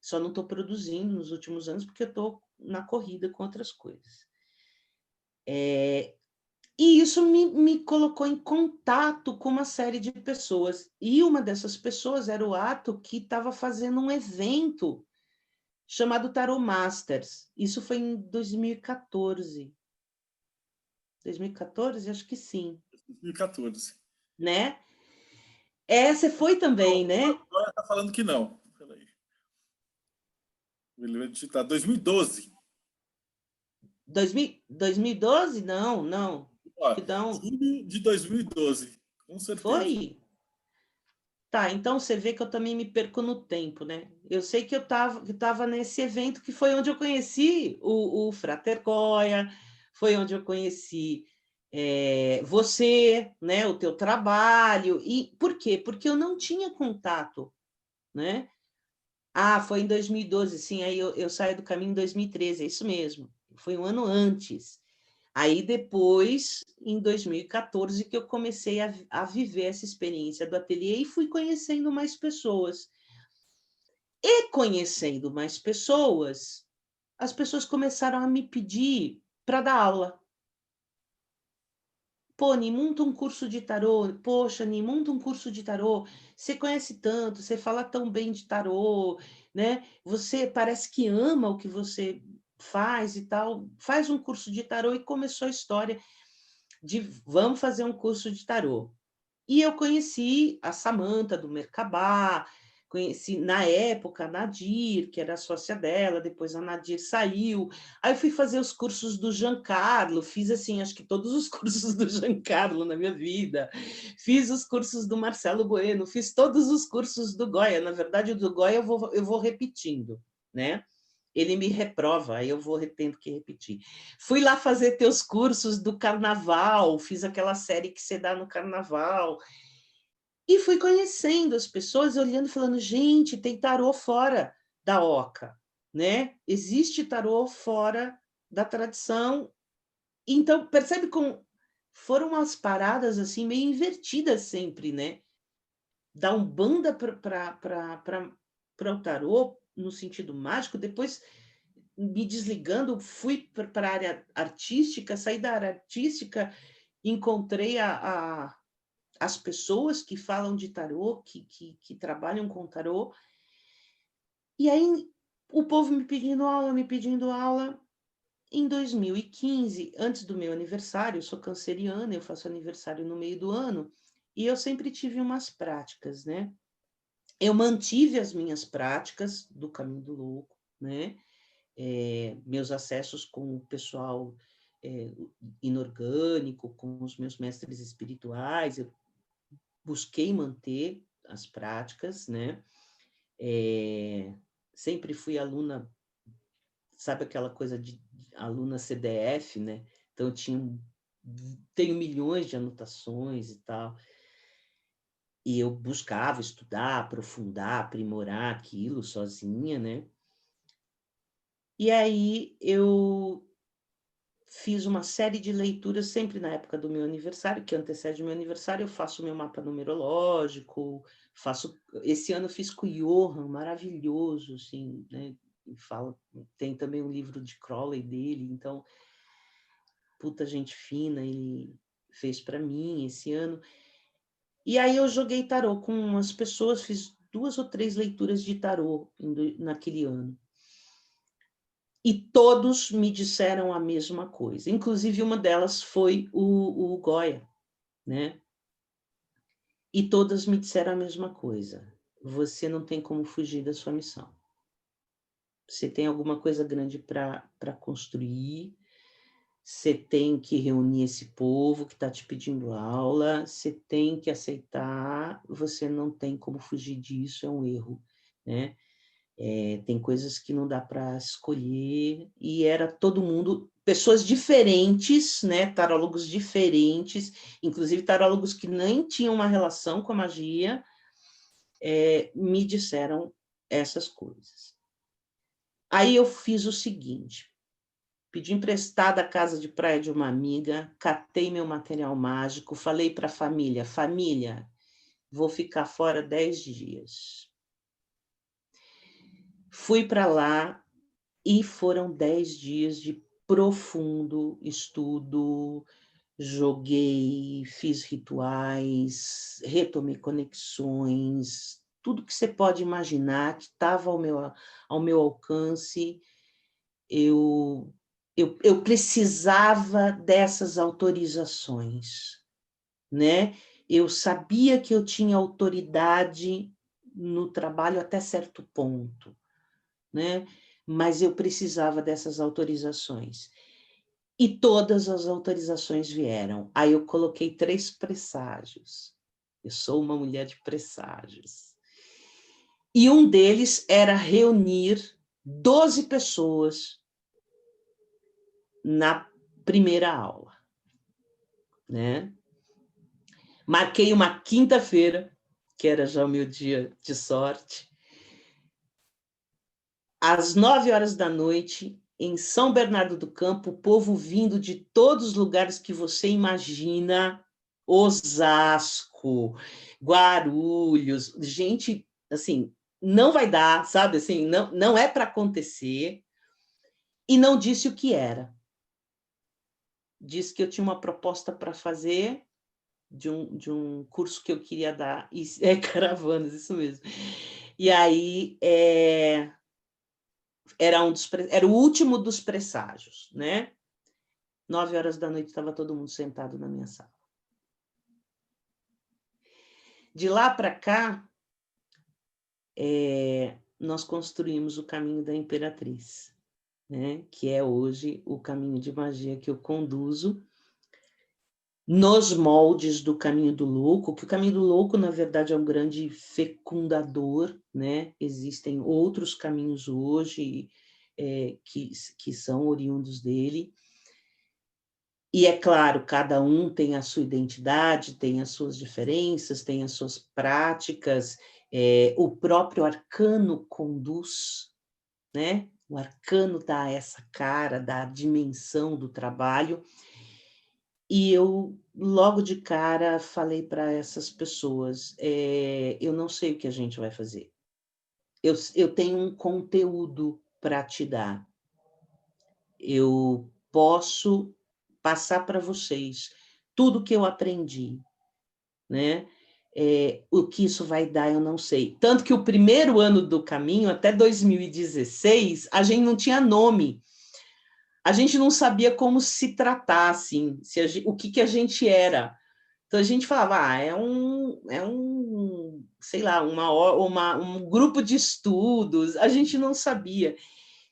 Só não estou produzindo nos últimos anos porque eu estou na corrida com outras coisas. E isso me colocou em contato com uma série de pessoas. E uma dessas pessoas era o Ato, que estava fazendo um evento chamado Tarot Masters. Isso foi em 2014. 2014? Acho que sim. 2014. Né? Você foi também, né? Agora está falando que não. Peraí. Ele vai digitar 2012. 2012? Não. Ó, Que não. julho de 2012, com certeza. Foi? Tá, então você vê que eu também me perco no tempo, né? Eu sei que eu estava nesse evento que foi onde eu conheci o Frater Goya, foi onde eu conheci você, né? O teu trabalho. E por quê? Porque eu não tinha contato, né? Foi em 2012, sim, aí eu saio do caminho em 2013, é isso mesmo. Foi um ano antes. Aí depois, em 2014, que eu comecei a viver essa experiência do ateliê e fui conhecendo mais pessoas. E conhecendo mais pessoas, as pessoas começaram a me pedir para dar aula. Pô, Ni, monta um curso de tarô. Poxa, Ni, monta um curso de tarô. Você conhece tanto, você fala tão bem de tarô, né? Você parece que ama o que você faz e tal. Faz um curso de tarô. E começou a história de vamos fazer um curso de tarô. E eu conheci a Samantha do Merkabah, conheci na época a Nadir, que era a sócia dela, depois a Nadir saiu. Aí eu fui fazer os cursos do Giancarlo, fiz assim, acho que todos os cursos do Giancarlo na minha vida. Fiz os cursos do Marcelo Bueno, fiz todos os cursos do Goya. Na verdade, o do Goya eu vou repetindo, né? Ele me reprova, aí eu vou tendo que repetir. Fui lá fazer teus cursos do carnaval, fiz aquela série que você dá no carnaval, e fui conhecendo as pessoas, olhando e falando, gente, tem tarô fora da oca, né? Existe tarô fora da tradição. Então, percebe como foram umas paradas assim meio invertidas sempre, né? Da Umbanda para o tarô, no sentido mágico, depois me desligando, fui para a área artística, saí da área artística, encontrei as pessoas que falam de tarô, que trabalham com tarô, e aí o povo me pedindo aula. Em 2015, antes do meu aniversário, eu sou canceriana, eu faço aniversário no meio do ano, e eu sempre tive umas práticas, né? Eu mantive as minhas práticas do Caminho do Louco, né? Meus acessos com o pessoal inorgânico, com os meus mestres espirituais, eu busquei manter as práticas, né? Sempre fui aluna, sabe aquela coisa de aluna CDF, né? Então, tenho milhões de anotações e tal, e eu buscava estudar, aprofundar, aprimorar aquilo sozinha, né? E aí eu fiz uma série de leituras sempre na época do meu aniversário, que antecede o meu aniversário, eu faço o meu mapa numerológico, esse ano eu fiz com o Johan, maravilhoso, assim, né? Tem também um livro de Crowley dele, então, puta gente fina, ele fez para mim esse ano. E aí eu joguei tarô com umas pessoas, fiz 2 ou 3 leituras de tarô naquele ano. E todos me disseram a mesma coisa. Inclusive, uma delas foi o Goya, né? E todas me disseram a mesma coisa. Você não tem como fugir da sua missão. Você tem alguma coisa grande para construir, você tem que reunir esse povo que está te pedindo aula, você tem que aceitar, você não tem como fugir disso, é um erro, né? Tem coisas que não dá para escolher, e era todo mundo, pessoas diferentes, né? Tarólogos diferentes, inclusive tarólogos que nem tinham uma relação com a magia, me disseram essas coisas. Aí eu fiz o seguinte, pedi emprestada a casa de praia de uma amiga, catei meu material mágico, falei para a família, vou ficar fora 10 dias. Fui para lá e foram 10 dias de profundo estudo, joguei, fiz rituais, retomei conexões, tudo que você pode imaginar que estava ao meu alcance, eu precisava dessas autorizações, né? Eu sabia que eu tinha autoridade no trabalho até certo ponto, né? Mas eu precisava dessas autorizações. E todas as autorizações vieram. Aí eu coloquei 3 presságios. Eu sou uma mulher de presságios. E um deles era reunir 12 pessoas na primeira aula, né? Marquei uma quinta-feira, que era já o meu dia de sorte, às 9h, em São Bernardo do Campo, o povo vindo de todos os lugares que você imagina, Osasco, Guarulhos, gente, assim, não vai dar, sabe, assim, não é para acontecer, e não disse o que era. Disse que eu tinha uma proposta para fazer de um curso que eu queria dar, caravanas, isso mesmo. E aí, era o último dos presságios, né? 9h estava todo mundo sentado na minha sala. De lá para cá, nós construímos o caminho da Imperatriz, né? Que é hoje o caminho de magia que eu conduzo, nos moldes do Caminho do Louco, que o Caminho do Louco, na verdade, é um grande fecundador, né? Existem outros caminhos hoje que são oriundos dele. E, é claro, cada um tem a sua identidade, tem as suas diferenças, tem as suas práticas, o próprio arcano conduz, né? O arcano dá essa cara, dá a dimensão do trabalho. E eu, logo de cara, falei para essas pessoas, eu não sei o que a gente vai fazer. Eu tenho um conteúdo para te dar. Eu posso passar para vocês tudo que eu aprendi, né? O que isso vai dar, eu não sei. Tanto que o primeiro ano do caminho, até 2016, a gente não tinha nome. A gente não sabia como se tratar, assim, o que a gente era. Então, a gente falava, sei lá, um grupo de estudos, a gente não sabia.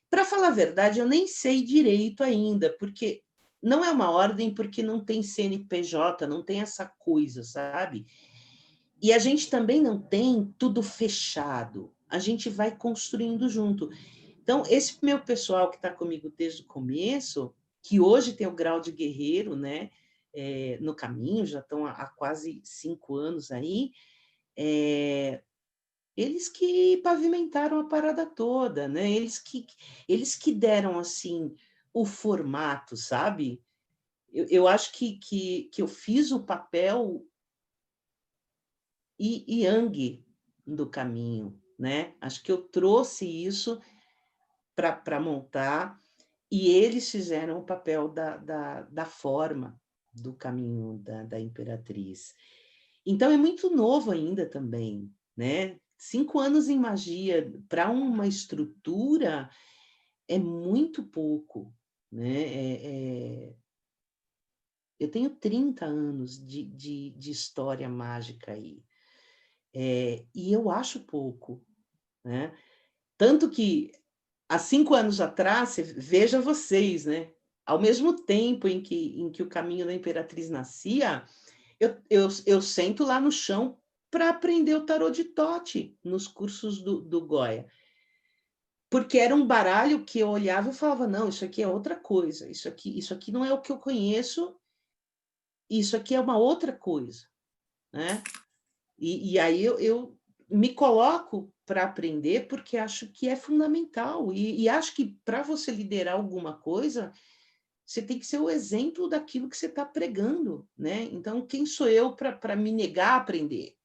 Para falar a verdade, eu nem sei direito ainda, porque não é uma ordem, porque não tem CNPJ, não tem essa coisa, sabe? E a gente também não tem tudo fechado, a gente vai construindo junto. Então, esse meu pessoal que está comigo desde o começo, que hoje tem o grau de guerreiro, né? No caminho, já estão há quase 5 anos aí, eles que pavimentaram a parada toda, né? Eles que deram, assim, o formato, sabe? Eu acho que eu fiz o papel yang do caminho, né? Acho que eu trouxe isso para montar, e eles fizeram o papel da forma do caminho da Imperatriz. Então, é muito novo ainda também, né? 5 anos em magia para uma estrutura é muito pouco, né? Eu tenho 30 anos de história mágica aí, e eu acho pouco, né? Tanto que, há 5 anos atrás, veja vocês, né? Ao mesmo tempo em que o caminho da Imperatriz nascia, eu sento lá no chão para aprender o tarô de Tote nos cursos do Goya. Porque era um baralho que eu olhava e falava, não, isso aqui é outra coisa, isso aqui não é o que eu conheço, isso aqui é uma outra coisa, né? E aí eu me coloco para aprender, porque acho que é fundamental, e acho que para você liderar alguma coisa, você tem que ser o exemplo daquilo que você está pregando, né? Então, quem sou eu para me negar a aprender?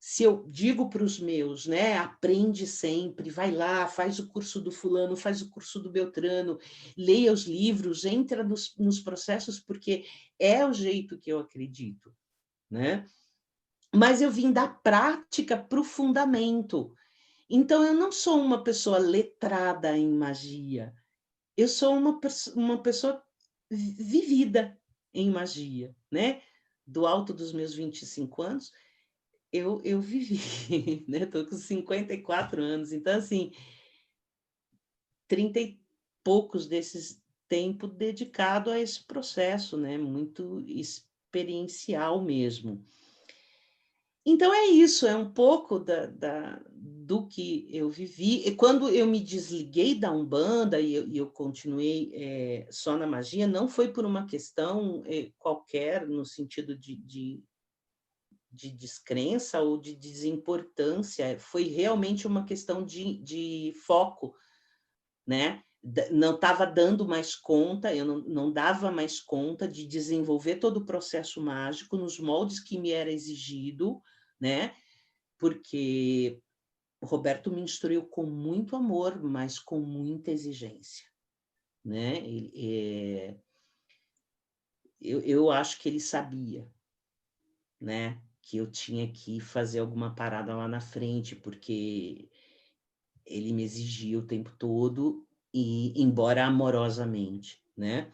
se eu digo para os meus, né, aprende sempre, vai lá, faz o curso do fulano, faz o curso do Beltrano, leia os livros, entra nos processos, porque é o jeito que eu acredito, né? Mas eu vim da prática para o fundamento. Então, eu não sou uma pessoa letrada em magia, eu sou uma pessoa vivida em magia, né? Do alto dos meus 25 anos, eu vivi, né? Estou com 54 anos, então, assim, 30 e poucos desses tempo dedicado a esse processo, né? Muito experiencial mesmo. Então, é isso, é um pouco do que eu vivi. E quando eu me desliguei da Umbanda e eu continuei só na magia, não foi por uma questão qualquer, no sentido de descrença ou de desimportância, foi realmente uma questão de foco, né? Não estava dando mais conta, eu não dava mais conta de desenvolver todo o processo mágico nos moldes que me era exigido, né? Porque o Roberto me instruiu com muito amor, mas com muita exigência, né? Eu acho que ele sabia, né? Que eu tinha que fazer alguma parada lá na frente, porque ele me exigia o tempo todo, e embora amorosamente, né?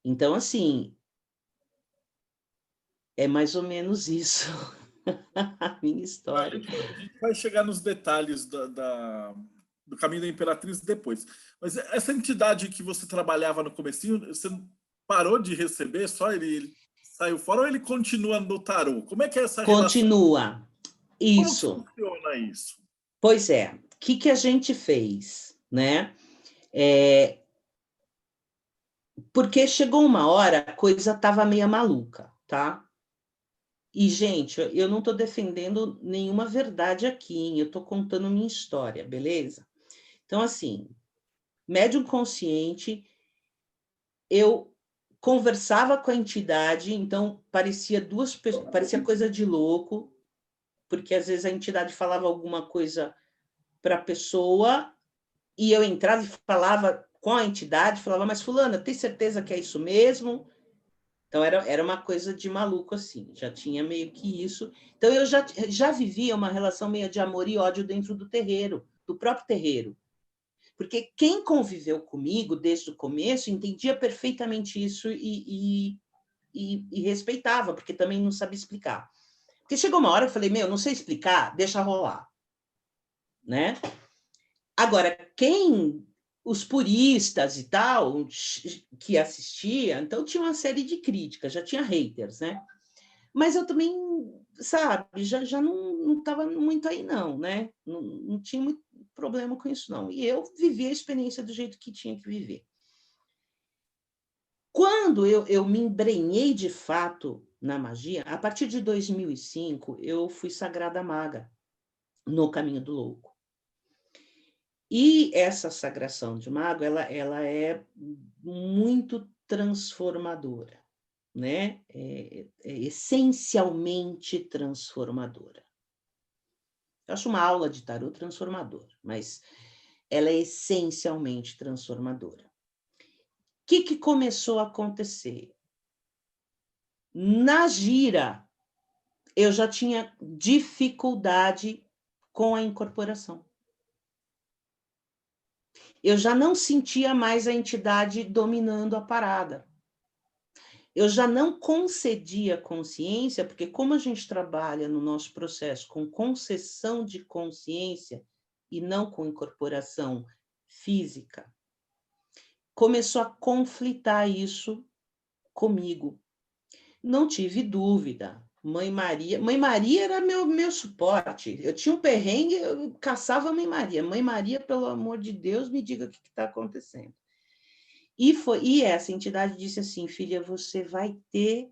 Então, assim, é mais ou menos isso a minha A história. gente vai chegar nos detalhes do Caminho da Imperatriz depois. Mas essa entidade que você trabalhava no comecinho, você parou de receber, só ele saiu fora, ou ele continua no tarô? Como é que é essa relação? Continua. Como que Isso. funciona isso? Pois é. O que a gente fez, né? É, porque chegou uma hora, a coisa estava meio maluca, tá? E, gente, eu não estou defendendo nenhuma verdade aqui, hein? Eu estou contando minha história, beleza? Então, assim, médium consciente, eu conversava com a entidade, então parecia coisa de louco, porque às vezes a entidade falava alguma coisa para a pessoa e eu entrava e falava com a entidade, falava, mas fulana, tem certeza que é isso mesmo? Então, era uma coisa de maluco, assim, já tinha meio que isso. Então, eu já vivia uma relação meio de amor e ódio dentro do terreiro, do próprio terreiro. Porque quem conviveu comigo desde o começo entendia perfeitamente isso e respeitava, porque também não sabia explicar. Porque chegou uma hora eu falei, não sei explicar, deixa rolar. Né? Agora, os puristas e tal, que assistia, então tinha uma série de críticas, já tinha haters, né? Mas eu também, sabe, já não estava muito aí, não, né? Não tinha muito problema com isso, não. E eu vivi a experiência do jeito que tinha que viver. Quando eu me embrenhei de fato na magia, a partir de 2005, eu fui sagrada maga no Caminho do Louco. E essa sagração de mago, ela é muito transformadora, né? É essencialmente transformadora. Eu acho uma aula de tarô transformadora, mas ela é essencialmente transformadora. O que começou a acontecer? Na gira, eu já tinha dificuldade com a incorporação. Eu já não sentia mais a entidade dominando a parada. Eu já não concedia consciência, porque como a gente trabalha no nosso processo com concessão de consciência e não com incorporação física, começou a conflitar isso comigo. Não tive dúvida. Mãe Maria era meu suporte. Eu tinha um perrengue, eu caçava a Mãe Maria. Mãe Maria, pelo amor de Deus, me diga o que está acontecendo. E essa entidade disse assim, filha, você vai ter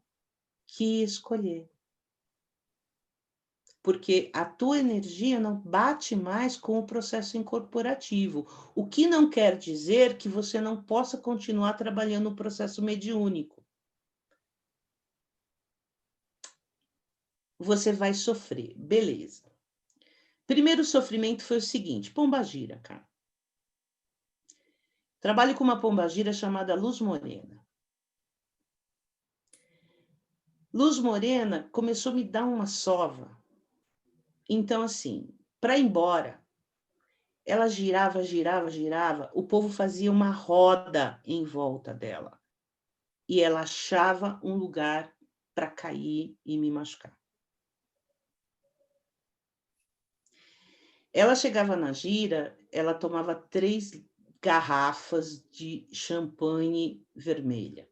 que escolher. Porque a tua energia não bate mais com o processo incorporativo. O que não quer dizer que você não possa continuar trabalhando no processo mediúnico. você vai sofrer. Beleza. Primeiro sofrimento foi o seguinte, pombagira, cara. Trabalho com uma pombagira chamada Luz Morena. Luz Morena começou a me dar uma sova. Então, assim, para ir embora, ela girava, girava, girava, o povo fazia uma roda em volta dela. E ela achava um lugar para cair e me machucar. Ela chegava na gira, ela tomava 3 garrafas de champanhe vermelha.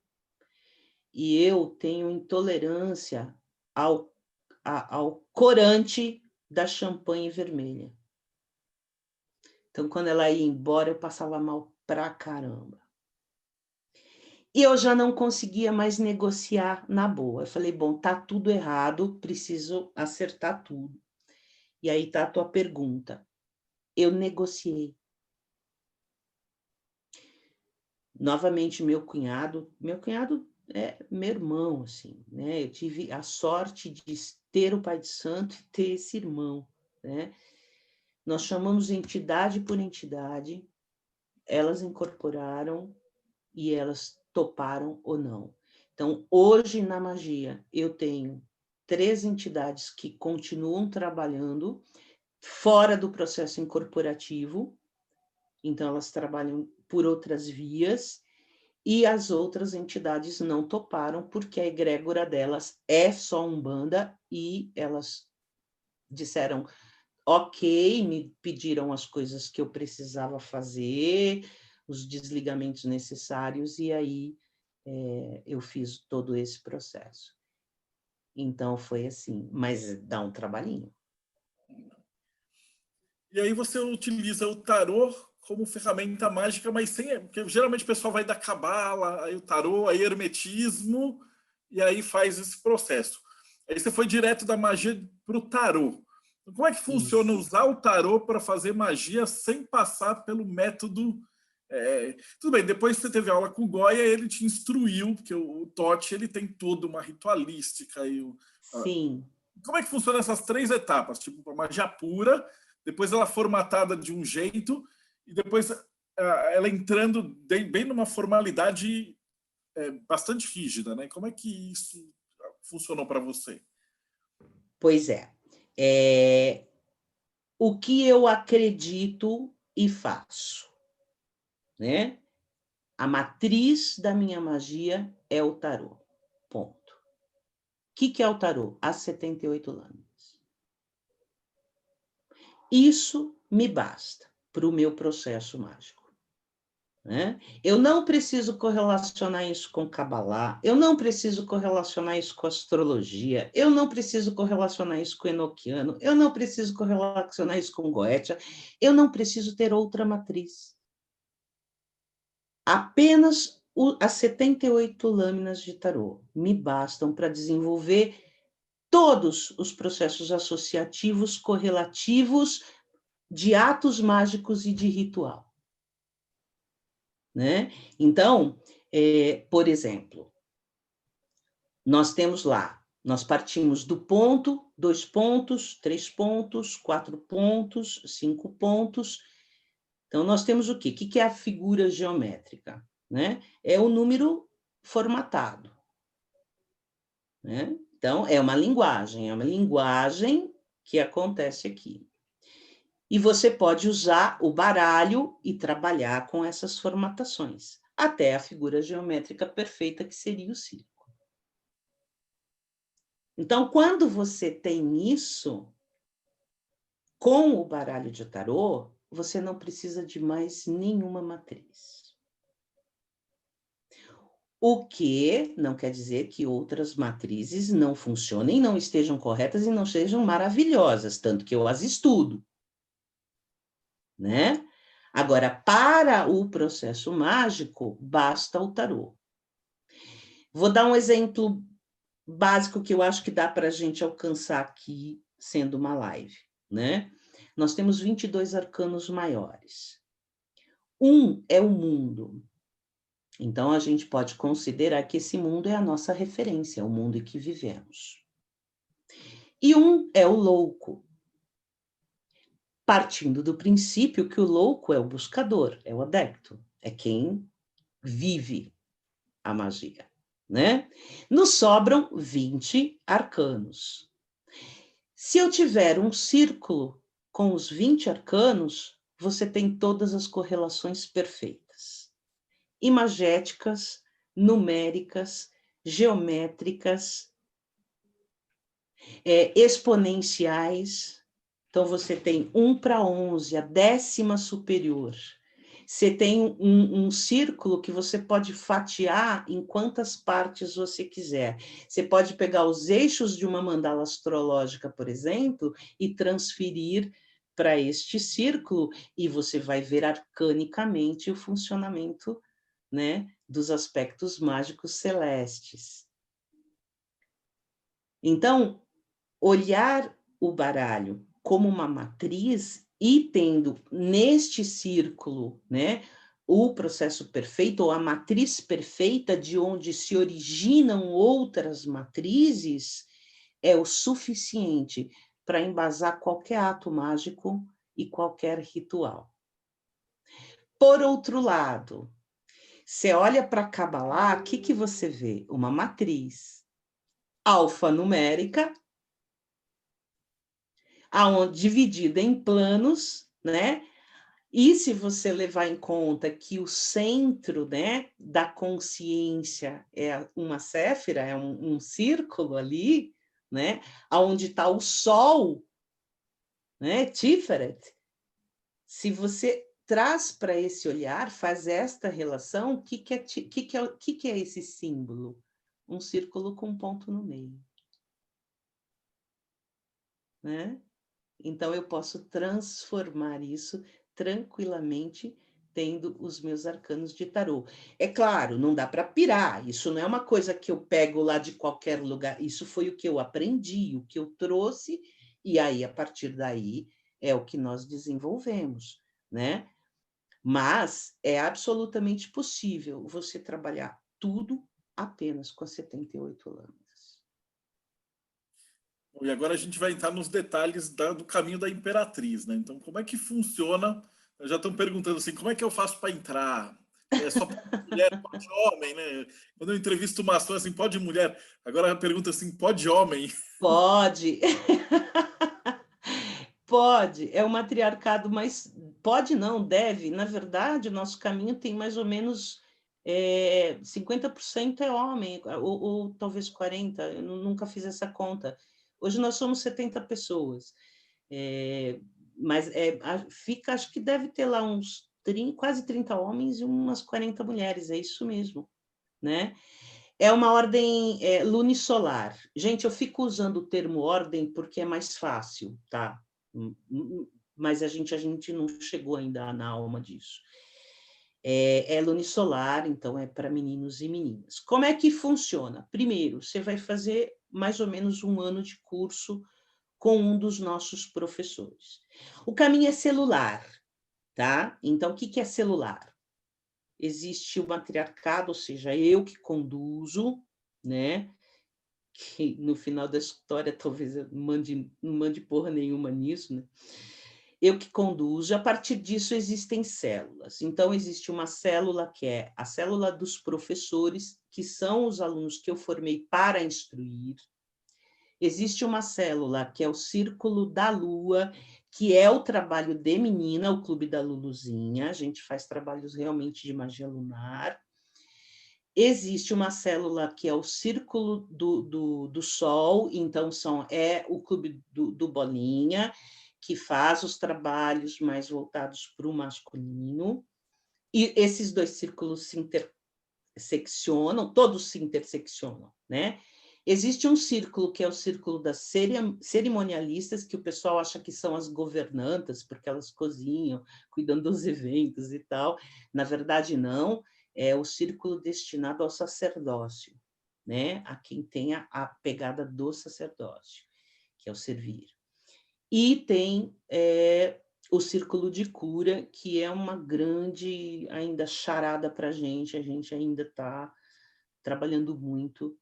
E eu tenho intolerância ao corante da champanhe vermelha. Então, quando ela ia embora, eu passava mal pra caramba. E eu já não conseguia mais negociar na boa. Eu falei, bom, tá tudo errado, preciso acertar tudo. E aí tá a tua pergunta. Eu negociei. Novamente, meu cunhado é meu irmão, assim, né? Eu tive a sorte de ter o pai de santo e ter esse irmão, né? Nós chamamos entidade por entidade, elas incorporaram e elas toparam ou não. Então, hoje na magia, eu tenho 3 entidades que continuam trabalhando fora do processo incorporativo, então elas trabalham por outras vias, e as outras entidades não toparam, porque a egrégora delas é só Umbanda, e elas disseram, ok, me pediram as coisas que eu precisava fazer, os desligamentos necessários, e aí eu fiz todo esse processo. Então, foi assim, mas dá um trabalhinho. E aí você utiliza o tarô como ferramenta mágica, mas sem. Porque geralmente o pessoal vai da cabala, aí o tarô, aí hermetismo, e aí faz esse processo. Aí você foi direto da magia para o tarô. Como é que funciona Isso. usar o tarô para fazer magia sem passar pelo método? Tudo bem, depois que você teve aula com o Goya, ele te instruiu, porque o Totti ele tem toda uma ritualística. Sim. Como é que funciona essas 3 etapas? Tipo, a magia pura, depois ela formatada de um jeito, e depois ela entrando bem numa formalidade bastante rígida, né? Como é que isso funcionou para você? Pois é. O que eu acredito e faço, né? A matriz da minha magia é o tarô. Ponto. O que é o tarô? As 78 lâminas. Isso me basta para o meu processo mágico. Né? Eu não preciso correlacionar isso com Kabbalah, eu não preciso correlacionar isso com astrologia, eu não preciso correlacionar isso com Enoquiano, eu não preciso correlacionar isso com Goetia, eu não preciso ter outra matriz. Apenas as 78 lâminas de tarô me bastam para desenvolver todos os processos associativos correlativos de atos mágicos e de ritual. Né? Então, por exemplo, nós temos lá, nós partimos do ponto, 2 pontos, 3 pontos, 4 pontos, 5 pontos. Então, nós temos o quê? O que é a figura geométrica? Né? É o número formatado. Né? Então, é uma linguagem que acontece aqui. E você pode usar o baralho e trabalhar com essas formatações, até a figura geométrica perfeita, que seria o círculo. Então, quando você tem isso, com o baralho de tarô, você não precisa de mais nenhuma matriz. O que não quer dizer que outras matrizes não funcionem, não estejam corretas e não sejam maravilhosas, tanto que eu as estudo. Né? Agora, para o processo mágico, basta o tarô. Vou dar um exemplo básico que eu acho que dá para a gente alcançar aqui, sendo uma live. Né? Nós temos 22 arcanos maiores. Um é o mundo. Então, a gente pode considerar que esse mundo é a nossa referência, é o mundo em que vivemos. e um é o louco, partindo do princípio que o louco é o buscador, é o adepto, é quem vive a magia, né? Nos sobram 20 arcanos. Se eu tiver um círculo com os 20 arcanos, você tem todas as correlações perfeitas. Imagéticas, numéricas, geométricas, exponenciais. Então, você tem 1 para 11, a 10ª superior. Você tem um círculo que você pode fatiar em quantas partes você quiser. Você pode pegar os eixos de uma mandala astrológica, por exemplo, e transferir para este círculo, e você vai ver arcanicamente o funcionamento, né, dos aspectos mágicos celestes. Então, olhar o baralho como uma matriz e tendo neste círculo, né, o processo perfeito ou a matriz perfeita de onde se originam outras matrizes é o suficiente para embasar qualquer ato mágico e qualquer ritual. Por outro lado, você olha para a Kabbalah, o que você vê? Uma matriz alfanumérica, dividida em planos, né? E se você levar em conta que o centro, né, da consciência é uma séfira, é um círculo ali, né, onde está o sol, né, Tiferet, se você traz para esse olhar, faz esta relação, o que é esse símbolo? Um círculo com um ponto no meio, né? Então, eu posso transformar isso tranquilamente tendo os meus arcanos de tarô. É claro, não dá para pirar, isso não é uma coisa que eu pego lá de qualquer lugar, isso foi o que eu aprendi, o que eu trouxe, e aí, a partir daí, é o que nós desenvolvemos, né? Mas é absolutamente possível você trabalhar tudo apenas com as 78 lâminas. E agora a gente vai entrar nos detalhes do caminho da Imperatriz, né? Então, como é que funciona? Já estão perguntando assim, como é que eu faço para entrar? É só pode mulher, pode homem, né? Quando eu entrevisto uma ação assim, pode mulher. Agora a pergunta assim, pode homem? Pode. Pode, é o matriarcado, mas pode não, deve. Na verdade, o nosso caminho tem mais ou menos 50% é homem, ou talvez 40%, eu nunca fiz essa conta. Hoje nós somos 70 pessoas, mas fica, acho que deve ter lá uns 30, quase 30 homens e umas 40 mulheres, é isso mesmo, né? É uma ordem lunisolar. Gente, eu fico usando o termo ordem porque é mais fácil, tá? Mas a gente não chegou ainda na alma disso. É lunisolar, então é para meninos e meninas. Como é que funciona? Primeiro, você vai fazer mais ou menos 1 ano de curso com um dos nossos professores. O caminho é celular, tá? Então, o que é celular? Existe o matriarcado, ou seja, eu que conduzo, né? Que no final da história talvez eu não mande porra nenhuma nisso, né? Eu que conduzo, a partir disso existem células. Então, existe uma célula que é a célula dos professores, que são os alunos que eu formei para instruir. Existe uma célula que é o Círculo da Lua, que é o trabalho de menina, o Clube da Luluzinha, a gente faz trabalhos realmente de magia lunar. Existe uma célula que é o Círculo do Sol, então é o Clube do Bolinha, que faz os trabalhos mais voltados para o masculino, e esses dois círculos se interseccionam, todos se interseccionam, né? Existe um círculo que é o círculo das cerimonialistas, que o pessoal acha que são as governantas, porque elas cozinham, cuidam dos eventos e tal. Na verdade, não, é o círculo destinado ao sacerdócio, né? A quem tem a pegada do sacerdócio, que é o servir. E tem o círculo de cura, que é uma grande ainda charada para a gente ainda está trabalhando muito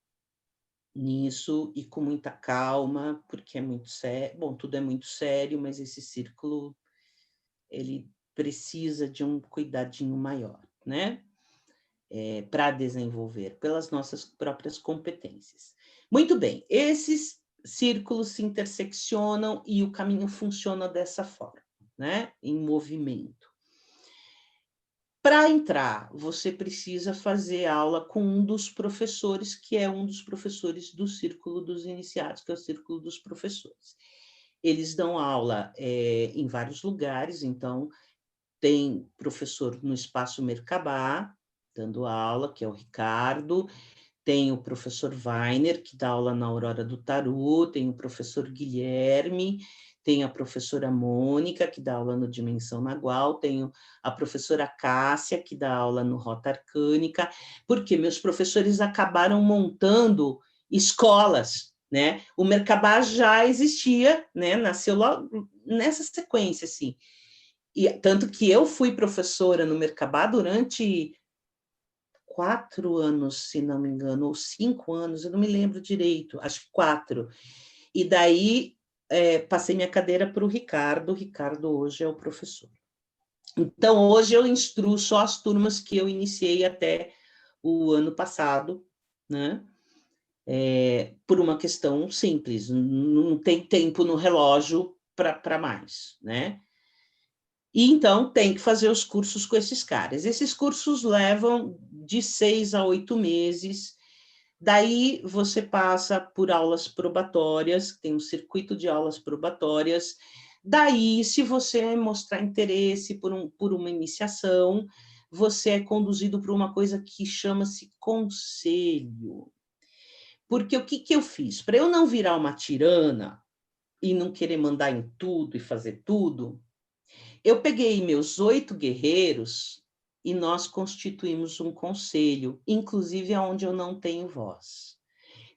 nisso e com muita calma, porque é muito sério. Bom, tudo é muito sério, mas esse círculo, ele precisa de um cuidadinho maior, né? Para desenvolver, pelas nossas próprias competências. Muito bem, esses círculos se interseccionam e o caminho funciona dessa forma, né? Em movimento. Para entrar, você precisa fazer aula com um dos professores, que é um dos professores do Círculo dos Iniciados, que é o Círculo dos Professores. Eles dão aula em vários lugares, então tem professor no Espaço Merkabah, dando aula, que é o Ricardo, tem o professor Weiner, que dá aula na Aurora do Tarô, tem o professor Guilherme, tem a professora Mônica, que dá aula no Dimensão Nagual, tem a professora Cássia, que dá aula no Rota Arcânica, porque meus professores acabaram montando escolas, né? O Merkabah já existia, né? Nasceu logo nessa sequência, assim. E, tanto que eu fui professora no Merkabah durante 4 anos, se não me engano, ou 5 anos, eu não me lembro direito, acho que 4. E daí passei minha cadeira para o Ricardo hoje é o professor. Então, hoje eu instruo só as turmas que eu iniciei até o ano passado, né? Por uma questão simples, não tem tempo no relógio para mais, né? E então tem que fazer os cursos com esses caras. Esses cursos levam de 6 a 8 meses. Daí você passa por aulas probatórias, tem um circuito de aulas probatórias. Daí, se você mostrar interesse por uma iniciação, você é conduzido para uma coisa que chama-se conselho. Porque o que eu fiz? Para eu não virar uma tirana e não querer mandar em tudo e fazer tudo, eu peguei meus 8 guerreiros e nós constituímos um conselho, inclusive onde eu não tenho voz.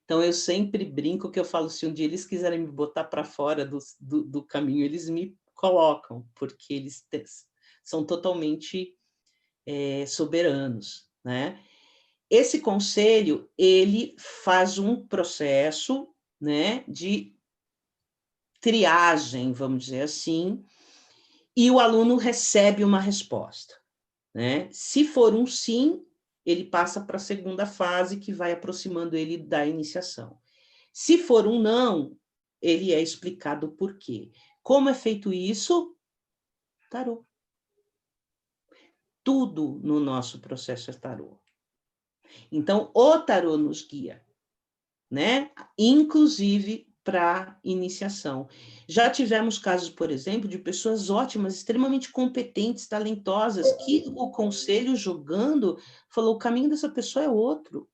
Então, eu sempre brinco que eu falo, se um dia eles quiserem me botar para fora do caminho, eles me colocam, porque eles são totalmente soberanos, né? Esse conselho, ele faz um processo, né, de triagem, vamos dizer assim, e o aluno recebe uma resposta, né? Se for um sim, ele passa para a segunda fase, que vai aproximando ele da iniciação. Se for um não, ele é explicado o porquê. Como é feito isso? Tarô. Tudo no nosso processo é tarô. Então, o tarô nos guia, né? Inclusive para iniciação. Já tivemos casos, por exemplo, de pessoas ótimas, extremamente competentes, talentosas, que o conselho jogando falou: o caminho dessa pessoa é outro.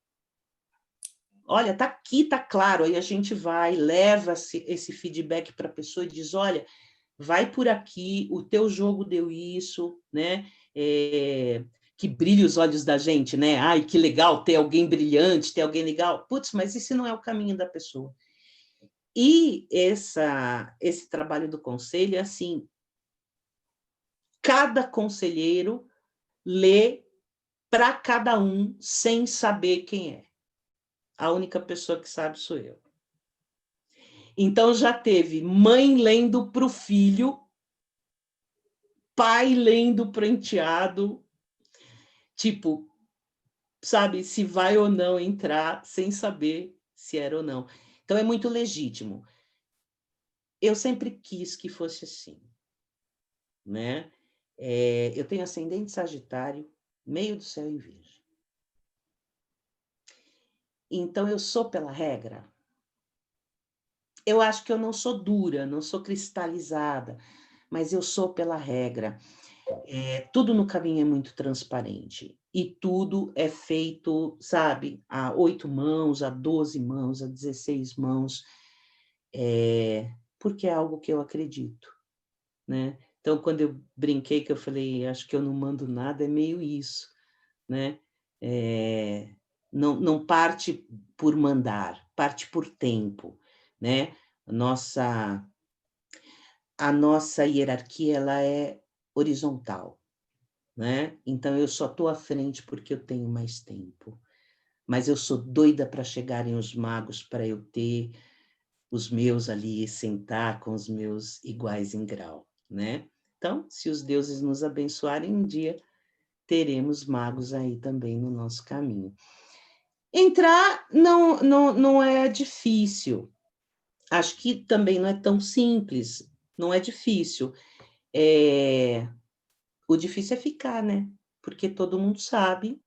Olha, tá aqui, tá claro. Aí a gente vai, leva esse feedback para a pessoa e diz: olha, vai por aqui, o teu jogo deu isso, né? Que brilha os olhos da gente, né? Ai, que legal ter alguém brilhante, ter alguém legal. Putz, mas esse não é o caminho da pessoa. E esse trabalho do conselho é assim, cada conselheiro lê para cada um sem saber quem é. A única pessoa que sabe sou eu. Então, já teve mãe lendo para o filho, pai lendo para o enteado, tipo, sabe, se vai ou não entrar sem saber se era ou não. Então, é muito legítimo. Eu sempre quis que fosse assim, né? Eu tenho ascendente Sagitário, meio do céu em Virgem. Então, eu sou pela regra. Eu acho que eu não sou dura, não sou cristalizada, mas eu sou pela regra. Tudo no caminho é muito transparente. E tudo é feito, sabe, a 8 mãos, a 12 mãos, a 16 mãos, porque é algo que eu acredito, né? Então, quando eu brinquei, que eu falei, acho que eu não mando nada, é meio isso, né? Não parte por mandar, parte por tempo, né? A nossa hierarquia, ela é horizontal, né? Então, eu só estou à frente porque eu tenho mais tempo. mas eu sou doida para chegarem os magos, para eu ter os meus ali, sentar com os meus iguais em grau, né? Então, se os deuses nos abençoarem, um dia teremos magos aí também no nosso caminho. Entrar não é difícil. Acho que também não é tão simples, não é difícil. O difícil é ficar, né? Porque todo mundo sabe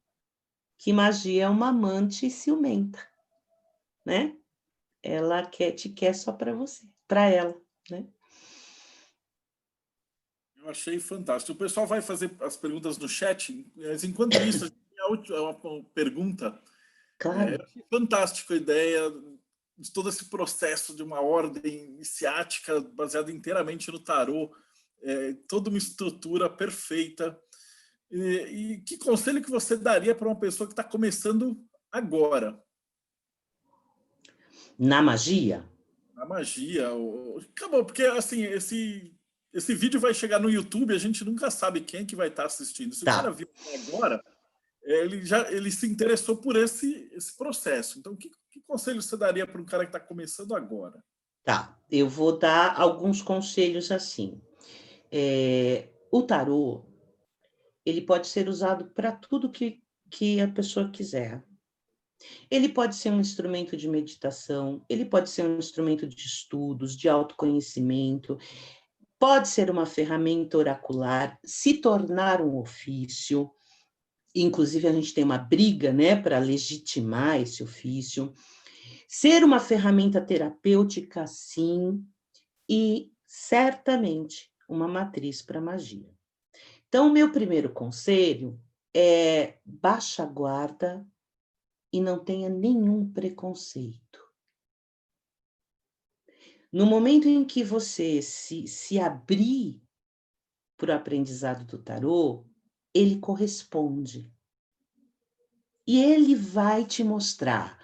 que magia é uma amante ciumenta, né? Ela te quer só para você, para ela, né? Eu achei fantástico. O pessoal vai fazer as perguntas no chat, mas enquanto isso, a gente tem a última pergunta. Eu Claro. achei fantástico a ideia de todo esse processo de uma ordem iniciática baseada inteiramente no tarô, toda uma estrutura perfeita. E que conselho que você daria para uma pessoa que está começando agora? Na magia? Na magia. Acabou, porque assim, esse vídeo vai chegar no YouTube, a gente nunca sabe quem que vai estar assistindo. Se o cara Tá, viu agora, ele se interessou por esse processo. Então, que conselho você daria para um cara que está começando agora? tá. Eu vou dar alguns conselhos assim. O tarô, ele pode ser usado para tudo que a pessoa quiser. Ele pode ser um instrumento de meditação, ele pode ser um instrumento de estudos, de autoconhecimento, pode ser uma ferramenta oracular, se tornar um ofício. Inclusive, a gente tem uma briga, né, para legitimar esse ofício. Ser uma ferramenta terapêutica, sim, e certamente uma matriz para magia. Então, o meu primeiro conselho é baixa a guarda e não tenha nenhum preconceito. No momento em que você se abrir para o aprendizado do tarô, ele corresponde. E ele vai te mostrar.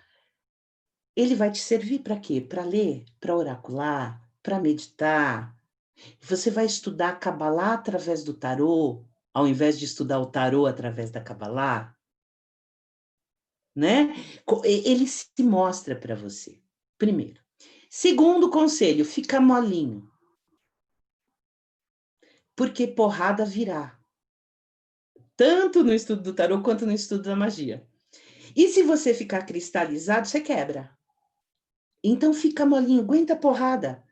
Ele vai te servir para quê? Para ler, para oracular, para meditar. Você vai estudar a Cabalá através do tarô, ao invés de estudar o tarô através da Cabalá, né? Ele se mostra para você, primeiro. Segundo conselho, fica molinho. Porque porrada virá. Tanto no estudo do tarô quanto no estudo da magia. E se você ficar cristalizado, você quebra. Então fica molinho, aguenta a porrada.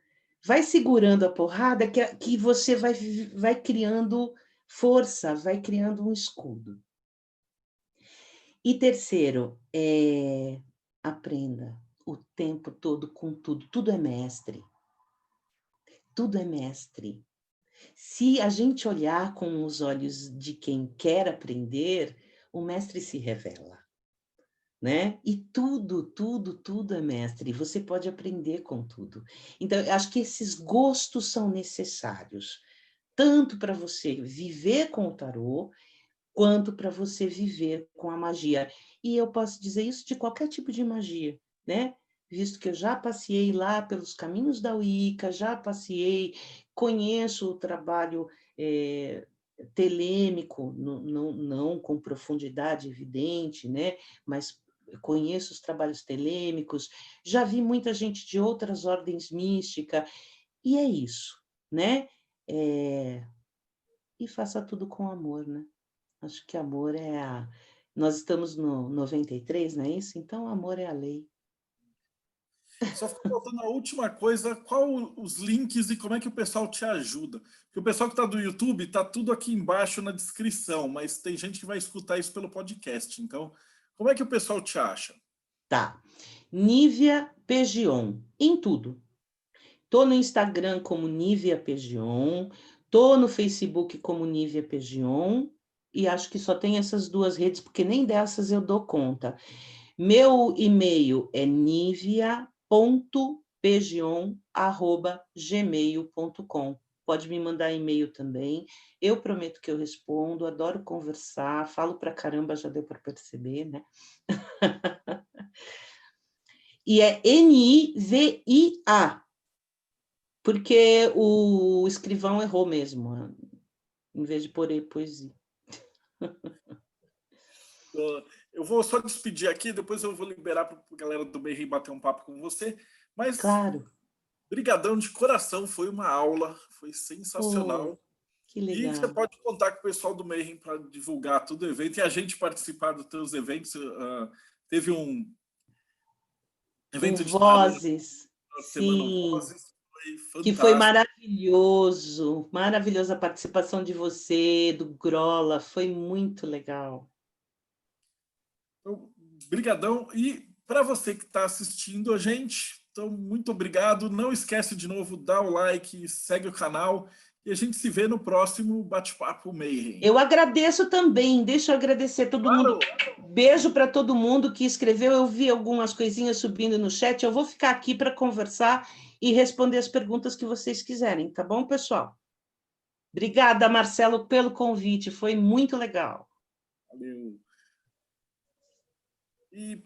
Vai segurando a porrada que você vai criando força, vai criando um escudo. E terceiro, aprenda o tempo todo com tudo. Tudo é mestre. Tudo é mestre. Se a gente olhar com os olhos de quem quer aprender, o mestre se revela, né? E tudo é mestre. Você pode aprender com tudo. Então, eu acho que esses gostos são necessários, tanto para você viver com o tarô, quanto para você viver com a magia. E eu posso dizer isso de qualquer tipo de magia, né? Visto que eu já passei lá pelos caminhos da Wicca, já passei, conheço o trabalho telêmico, não com profundidade evidente, né? Mas conheço os trabalhos telêmicos, já vi muita gente de outras ordens místicas, e é isso, né? E faça tudo com amor, né? Acho que amor é a... Nós estamos no 93, não é isso? Então, amor é a lei. Só ficou faltando a última coisa, qual os links e como é que o pessoal te ajuda? Porque o pessoal que está do YouTube, está tudo aqui embaixo na descrição, mas tem gente que vai escutar isso pelo podcast. Então, como é que o pessoal te acha? Tá. Nívia Pegion, em tudo. Tô no Instagram como Nívia Pegion, tô no Facebook como Nívia Pegion, e acho que só tem essas duas redes, porque nem dessas eu dou conta. Meu e-mail é nivia.pegion@gmail.com. Pode me mandar e-mail também. Eu prometo que eu respondo, adoro conversar, falo pra caramba, já deu para perceber, né? E é Nivia, porque o escrivão errou mesmo, em vez de pôr poesia. Eu vou só despedir aqui, depois eu vou liberar para a galera do Mayhem bater um papo com você. Mas, Claro. brigadão de coração, foi uma aula, foi Oh, sensacional. que E você legal. pode contar com o pessoal do Mayhem para divulgar todo o evento e a gente participar dos teus eventos. Teve um evento de tarô Vozes. na semana Sim. Vozes, foi Que foi fantástico. maravilhosa a participação de você, do Grola, foi muito legal. Então, brigadão. E para você que está assistindo a gente, então, muito obrigado. Não esquece de novo, dá o like, segue o canal e a gente se vê no próximo Bate-Papo Mayhem. Eu agradeço também, deixa eu agradecer a todo mundo. Beijo para todo mundo que escreveu, eu vi algumas coisinhas subindo no chat, eu vou ficar aqui para conversar e responder as perguntas que vocês quiserem, tá bom, pessoal? Obrigada, Marcelo, pelo convite, foi muito legal. Valeu. E